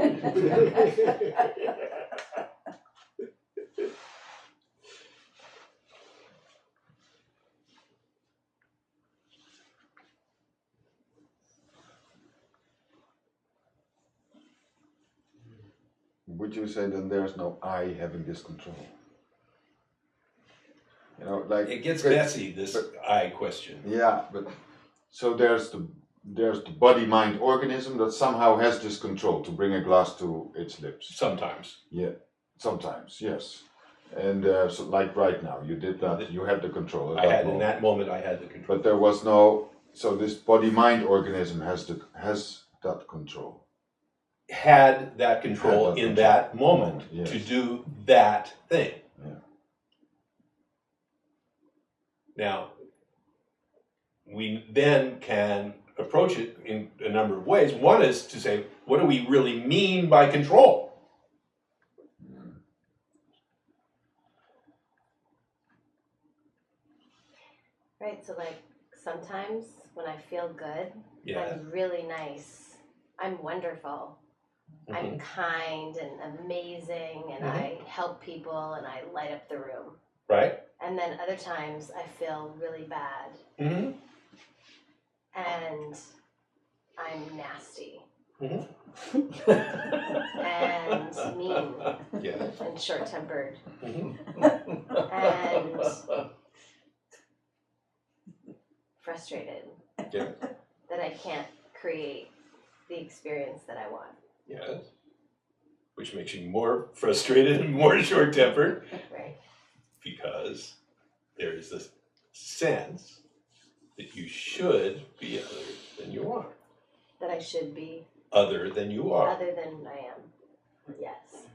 Would you say then there's no I having this control? You know, like It gets but- messy, this I question. Yeah, but so there's the body mind organism that somehow has this control to bring a glass to its lips. Sometimes. Yeah, sometimes, yes. And so like right now, you did that. You had the control. At I that had, in moment. that moment, I had the control. But there was no. So this body mind organism has that control. Had that control Had that in control. that moment Yes. to do that thing. Yeah. Now, we then can approach it in a number of ways. One is to say, what do we really mean by control? Right, so like sometimes when I feel good, Yeah. I'm really nice. I'm wonderful. I'm Mhm. kind and amazing and I help people and I light up the room. Right? And then other times I feel really bad Mm-hmm. and I'm nasty Mhm. and mean Yeah. and short-tempered Mhm. and frustrated Yeah. that I can't create the experience that I want. Yes. Which makes you more frustrated and more short-tempered Right. because there is this sense that you should be other than you are. That I should be Other than you are. other than I am. Yes.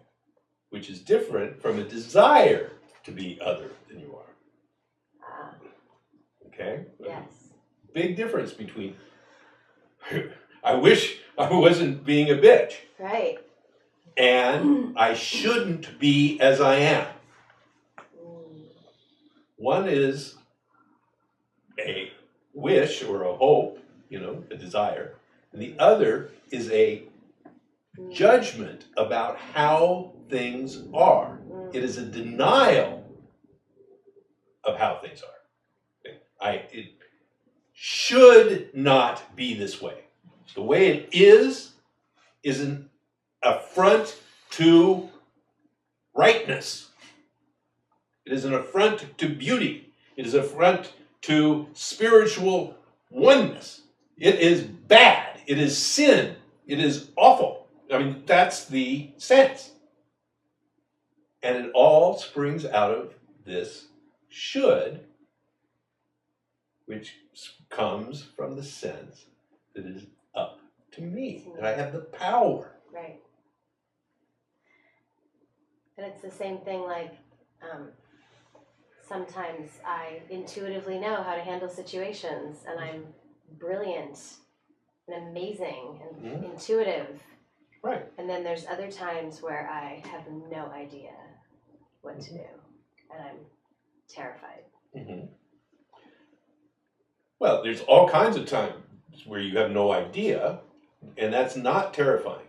Which is different from a desire to be other than you are. Ah, Okay? yes. Big difference between I wish I wasn't being a bitch Right. and I shouldn't be as I am. Mm, One is a wish or a hope, a desire, and the other is a mm, judgment about how things are. mm. It is a denial of how things are. It should not be this way. The way it is an affront to rightness. It is an affront to beauty. It is an affront to spiritual oneness. It is bad. It is sin. It is awful. I mean, that's the sense. And it all springs out of this should, which comes from the sense that it is up to me, that I have the power. Right. And it's the same thing like sometimes I intuitively know how to handle situations and I'm brilliant and amazing and intuitive. Right. And then there's other times where I have no idea what to do and I'm terrified. Mm-hmm. Well, there's all kinds of times where you have no idea, and that's not terrifying.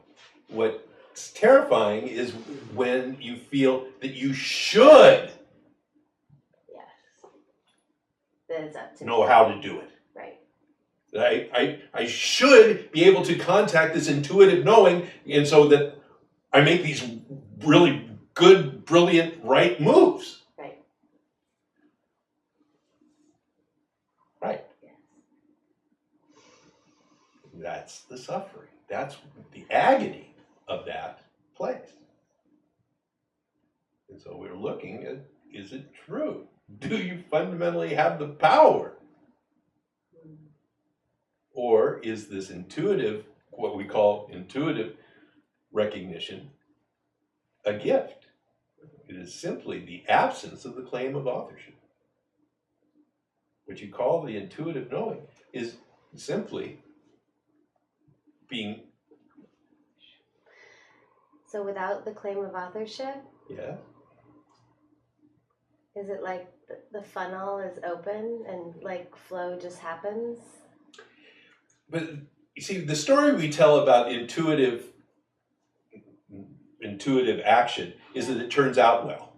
What's terrifying is when you feel that you should Yes. That it's up to know me. how to do it. Right. I should be able to contact this intuitive knowing, and so that I make these really good, brilliant, right moves. Right. Right. Yes. That's the suffering. That's the agony of that place. And so we're looking at, is it true? Do you fundamentally have the power? Or is this intuitive, what we call intuitive recognition, a gift? It is simply the absence of the claim of authorship. What you call the intuitive knowing is simply being, So without the claim of authorship, yeah, Is it like the funnel is open and like flow just happens? But you see, the story we tell about intuitive action is that it turns out well.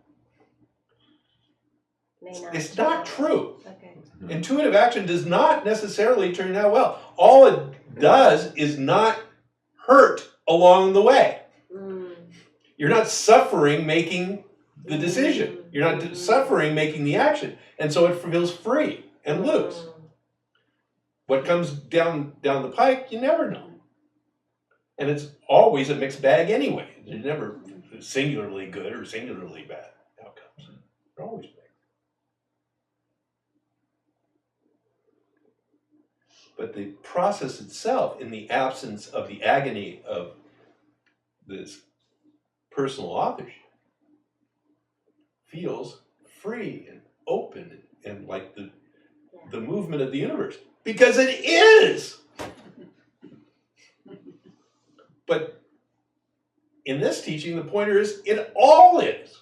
It's not true. Okay. Intuitive action does not necessarily turn out well. All it does is not hurt along the way. You're not suffering making the decision. You're not suffering making the action. And so it feels free and loose. What comes down the pike, you never know. And it's always a mixed bag anyway. There's never singularly good or singularly bad outcomes. They're always mixed. But the process itself, in the absence of the agony of this personal authorship, feels free and open and like the movement of the universe. Because it is! But in this teaching, the pointer is, it all is.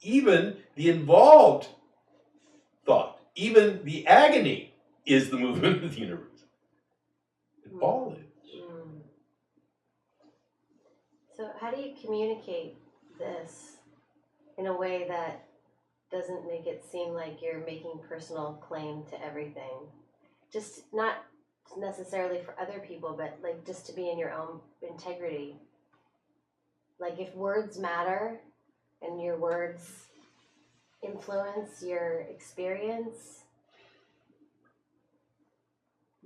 Even the involved thought, even the agony is the movement of the universe. It all is. So how do you communicate this in a way that doesn't make it seem like you're making personal claim to everything? Just not necessarily for other people, but like just to be in your own integrity. Like if words matter and your words influence your experience,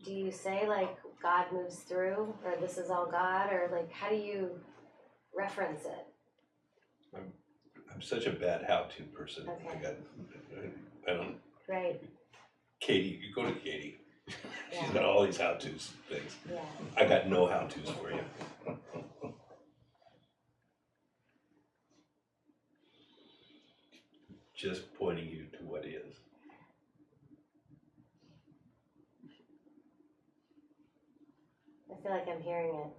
do you say like God moves through, or this is all God, or like how do you reference it? I'm such a bad how-to person. Okay. I don't. Right. Katie, you go to Katie. Yeah. She's got all these how-tos things. Yeah. I got no how-tos for you. Just pointing you to what is. I feel like I'm hearing it.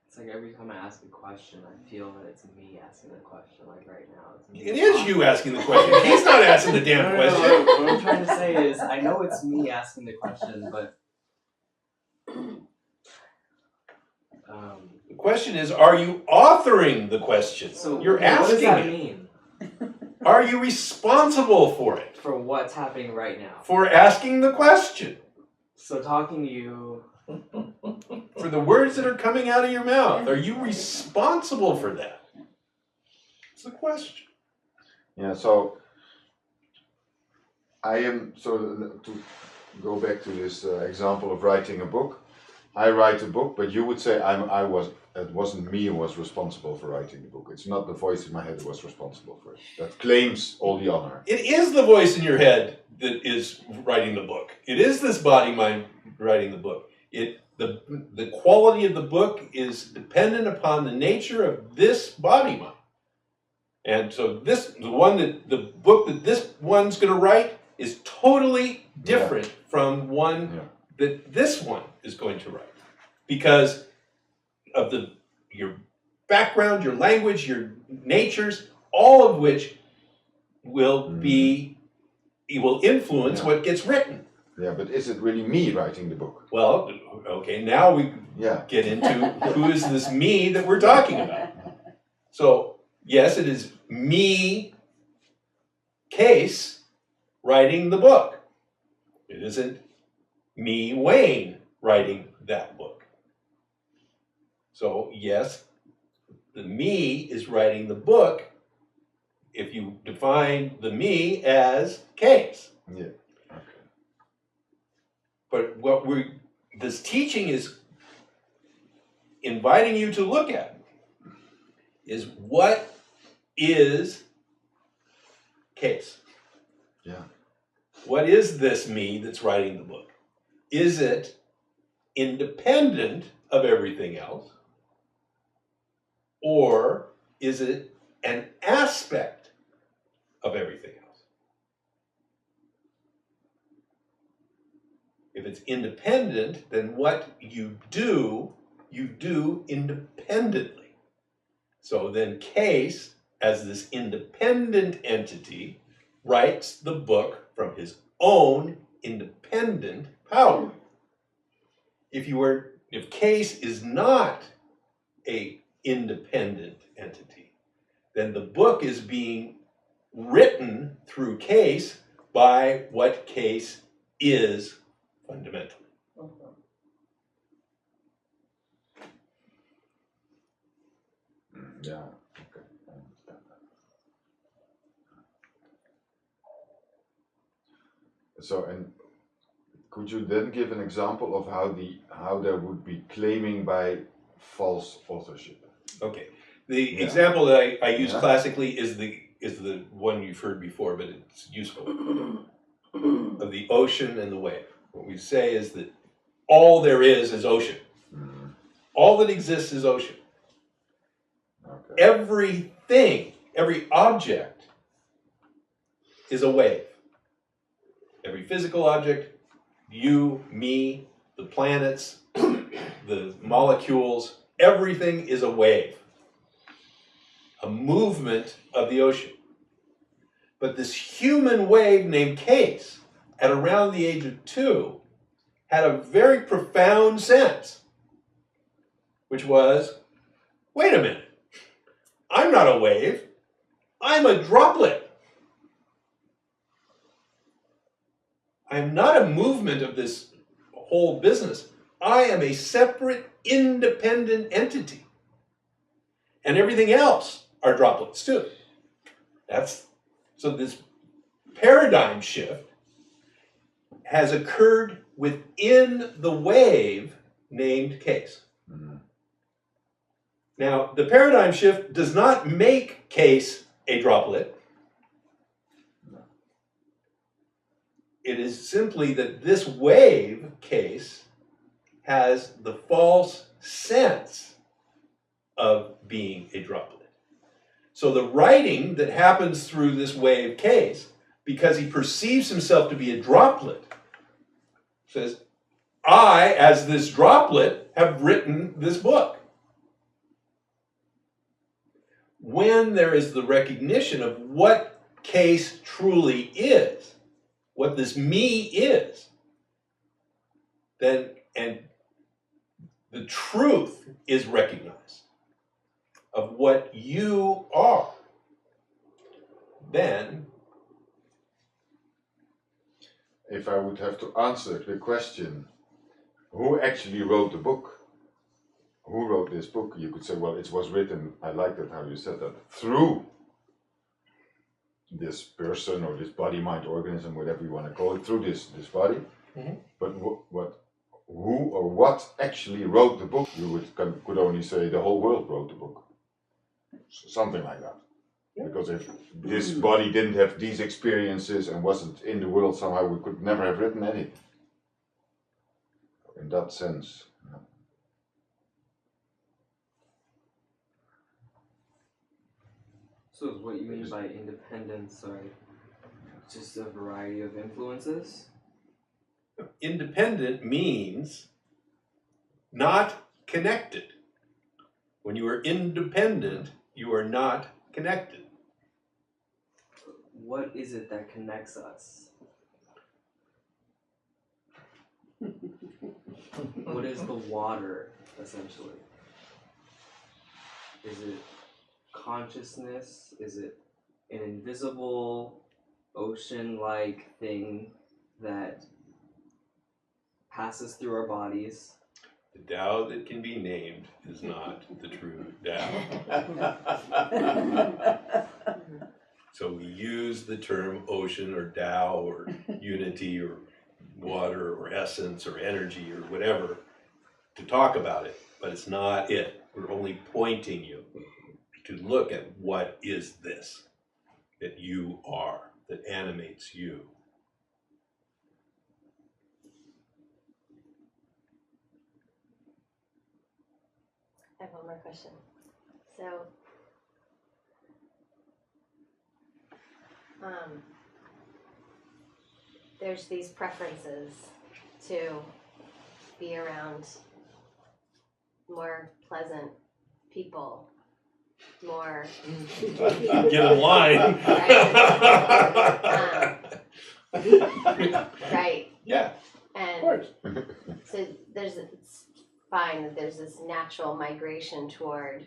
It's like every time I ask a question, I feel that it's me asking the question. Like right now, it's me. It is you asking the question. He's not asking the damn question. What I'm trying to say is, I know it's me asking the question, but the question is, are you authoring the question? so you're what asking does that it. mean? Are you responsible for it? For what's happening right now? For asking the question? So talking to you. For the words that are coming out of your mouth, are you responsible for that? It's the question. Yeah, so I am, so to go back to this example of writing a book, I write a book, but you would say it wasn't me who was responsible for writing the book. It's not the voice in my head that was responsible for it. That claims all the honor. It is the voice in your head that is writing the book. It is this body-mind writing the book. The quality of the book is dependent upon the nature of this body-mind. And so the book that this one's going to write is totally different from one that this one is going to write, because of your background, your language, your natures, all of which will influence what gets written. Yeah, but is it really me writing the book? Well, okay, now we get into who is this me that we're talking about. So, yes, it is me, Case, writing the book. It isn't me, Wayne, writing that book. So, yes, the me is writing the book if you define the me as Case. Yeah. But what this teaching is inviting you to look at is, what is Case? Yeah. What is this me that's writing the book? Is it independent of everything else? Or is it an aspect of everything else? If it's independent, then what you do independently. So then case, as this independent entity, writes the book from his own independent power. If case is not a independent entity, then the book is being written through case by what case is fundamentally. Yeah, okay, I understand that. So, and could you then give an example of how there would be claiming by false authorship? Okay. The example that I use classically is the one you've heard before, but it's useful. Of the ocean and the wave. What we say is that all there is ocean. All that exists is ocean. Okay. Everything, every object is a wave. Every physical object, you, me, the planets, the molecules, everything is a wave. A movement of the ocean. But this human wave named Case, at around the age of 2, had a very profound sense, which was, wait a minute, I'm not a wave, I'm a droplet. I'm not a movement of this whole business. I am a separate, independent entity. And everything else are droplets too. So this paradigm shift has occurred within the wave named Case. Now, the paradigm shift does not make Case a droplet. It is simply that this wave, Case, has the false sense of being a droplet. So the writing that happens through this wave Case, because he perceives himself to be a droplet, says, I, as this droplet, have written this book. When there is the recognition of what Case truly is, what this me is, then, and the truth is recognized of what you are, then if I would have to answer the question, who actually wrote the book? Who wrote this book? You could say, well, it was written, I like that how you said that, through this person or this body, mind, organism, whatever you want to call it, through this body. Mm-hmm. But who or what actually wrote the book? You could only say the whole world wrote the book. Something like that. Yeah. Because if this body didn't have these experiences and wasn't in the world somehow, we could never have written anything. In that sense. Yeah. So is what you mean by independence or just a variety of influences? Independent means not connected. When you are independent, you are not connected. What is it that connects us? What is the water, essentially? Is it consciousness? Is it an invisible ocean-like thing that passes through our bodies? The Tao that can be named is not the true Tao. So we use the term ocean or Tao or unity or water or essence or energy or whatever to talk about it, but it's not it. We're only pointing you to look at what is this that you are, that animates you. I have one more question. So, there's these preferences to be around more pleasant people, more Get in line. right. Yeah, of And course. so it's fine that there's this natural migration toward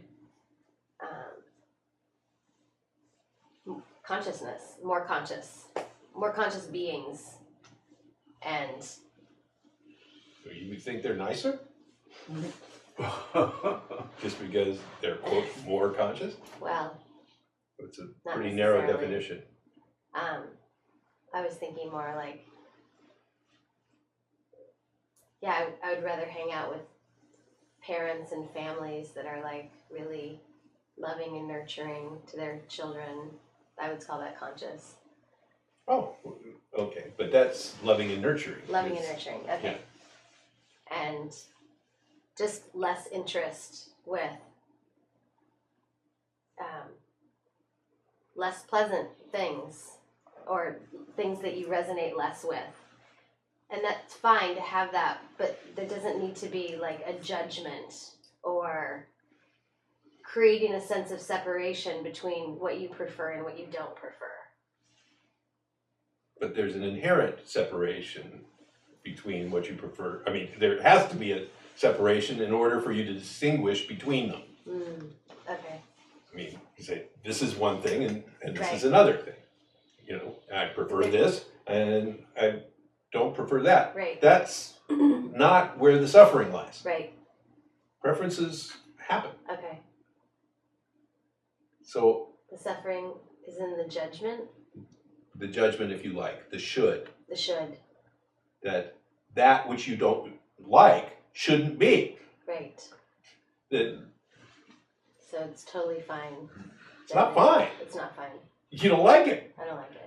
consciousness, more conscious beings, and So you would think they're nicer? Just because they're, quote, more conscious? well, It's a Not pretty narrow necessarily. definition. I was thinking more like, yeah, I would rather hang out with parents and families that are like really loving and nurturing to their children. I would call that conscious. Oh, okay, but that's loving and nurturing. Loving and It's- nurturing, okay. And just less interest with less pleasant things or things that you resonate less with. And that's fine to have that, but there doesn't need to be like a judgment or creating a sense of separation between what you prefer and what you don't prefer. But there's an inherent separation between what you prefer. I mean, there has to be a separation in order for you to distinguish between them. Okay. I mean, you say, this is one thing and this Right. is another thing. You know, I prefer this and I don't prefer that. Right. That's not where the suffering lies. Right. Preferences happen. Okay. So The suffering is in the judgment, the judgment, if you like, the should, the should. that which you don't like shouldn't be. Right. That So it's totally fine. it's not fine. It's not fine. You don't like it. I don't like it.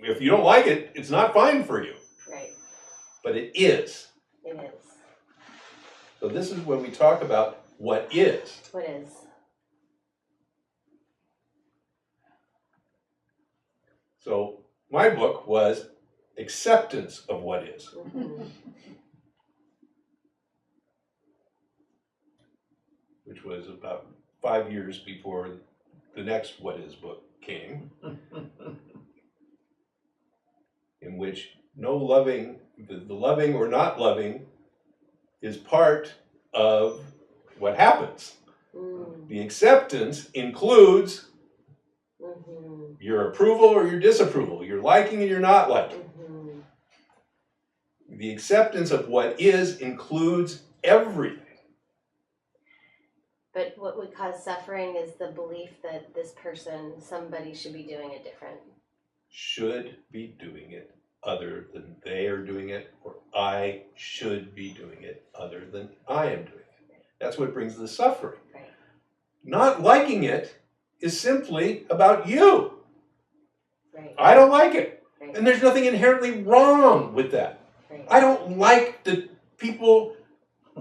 If you don't like it, it's not fine for you. Right. But it is. It is. So this is when we talk about what is. What is? So my book was acceptance of what is. Mm-hmm. Which was about 5 years before the next What Is book came, in which no loving, the loving or not loving is part of what happens. Mm. The acceptance includes Mm-hmm. your approval or your disapproval, your liking and your not liking. Mm-hmm. The acceptance of what is includes everything. But what would cause suffering is the belief that this person, somebody should be doing it different. Should be doing it other than they are doing it, or I should be doing it other than I am doing it. That's what brings the suffering. Right. Not liking it is simply about you. Right. I don't like it. Right. And there's nothing inherently wrong with that. Right. I don't like that people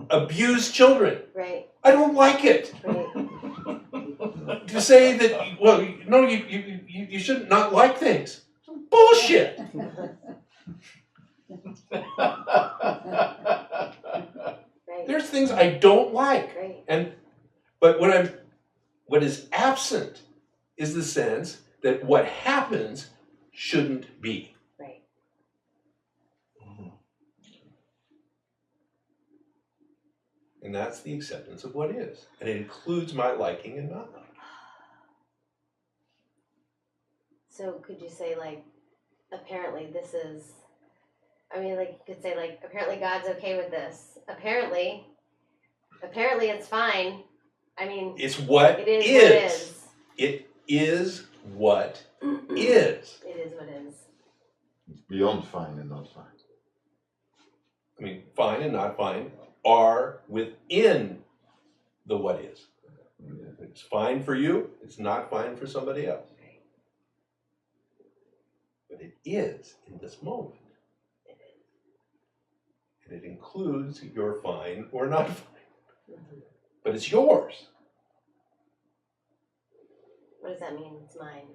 abuse children. Right. I don't like it. Right. To say that, well, no, you shouldn't not like things. Bullshit. Right. There's things I don't like. Right. But what is absent is the sense that what happens shouldn't be. Right. And that's the acceptance of what is. And it includes my liking and not liking. So could you say like, apparently this is, I mean, like you could say like, apparently God's okay with this. Apparently it's fine. I mean, It's what it is is. what it is. It is what is. It is what it is. Beyond fine and not fine. I mean, fine and not fine are within the what is. It's fine for you, it's not fine for somebody else. But it is in this moment. And it includes your fine or not fine. Mm-hmm. But it's yours. What does that mean? It's mine.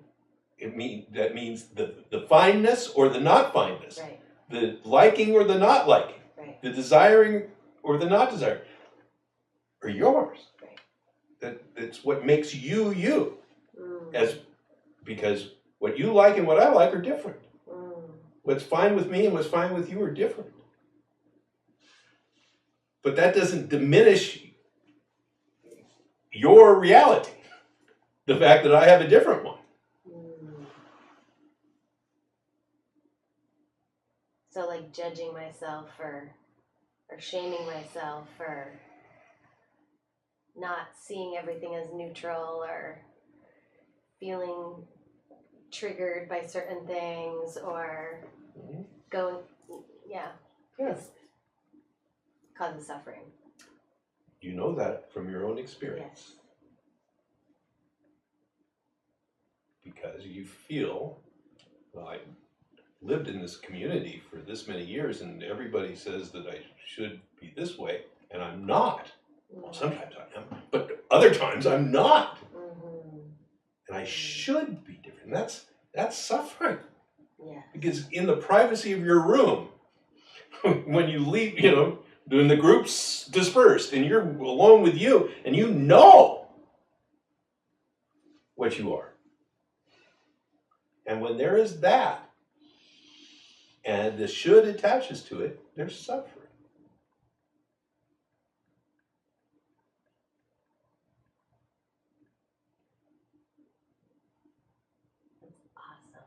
That means the fineness or the not fineness Right. the liking or the not liking, Right. the desiring or the not desiring, are yours. Right. That's what makes you you. Mm. Because what you like and what I like are different. Mm. What's fine with me and what's fine with you are different. But that doesn't diminish your reality. The fact that I have a different one. Mm. So like judging myself or shaming myself for not seeing everything as neutral or feeling triggered by certain things or going, yeah, Yes. causes suffering. You know that from your own experience. Yes. Because you feel, well, I lived in this community for this many years and everybody says that I should be this way and I'm not. Well, sometimes I am, but other times I'm not. Mm-hmm. And I should be different. That's suffering. Yeah. Because in the privacy of your room, when you leave, when the group's dispersed and you're alone with you and you know what you are. And when there is that, and the should attaches to it, there's suffering. Awesome.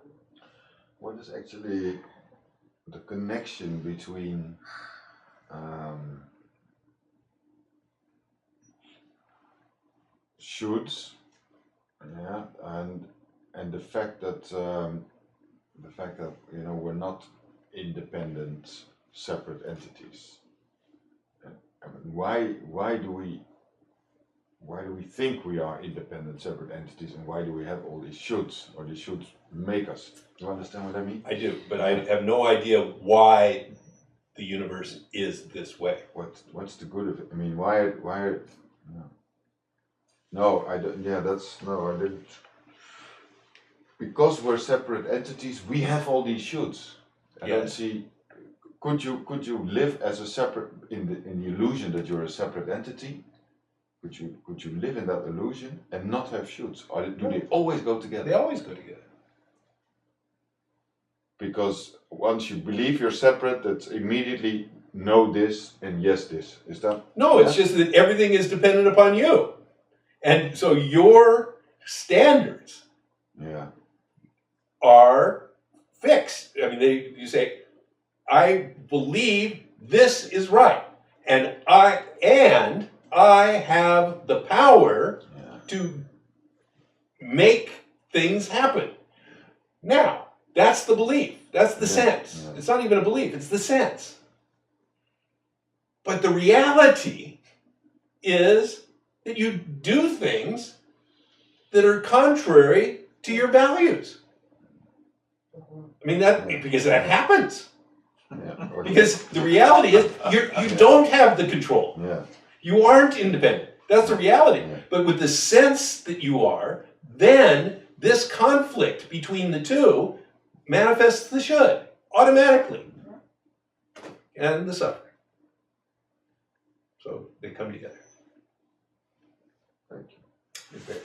What is actually the connection between shoulds, yeah, and the fact that we're not independent, separate entities. I mean, why do we think we are independent, separate entities, and why do we have all these shoulds, or these shoulds make us? Do you understand what I mean? I do, but I have no idea why the universe is this way. What's the good of it? I mean, why? No, I don't. Yeah, I didn't. Because we're separate entities, we have all these shoulds. I don't see. Could you live as a separate in the illusion that you're a separate entity? Could you live in that illusion and not have shoulds? Or do they always go together? They always go together. Because once you believe you're separate, that's immediately no this and yes this. Is that? No, it's just that everything is dependent upon you. And so your standards are fixed. I mean, you say, I believe this is right. And I have the power to make things happen. Now, that's the belief. That's the sense. Yeah. It's not even a belief, it's the sense. But the reality is that you do things that are contrary to your values. I mean, because that happens. Yeah. Because the reality is you don't have the control. Yeah. You aren't independent. That's the reality. Yeah. But with the sense that you are, then this conflict between the two manifests the should automatically. And the suffering. So they come together. Thank you. You're very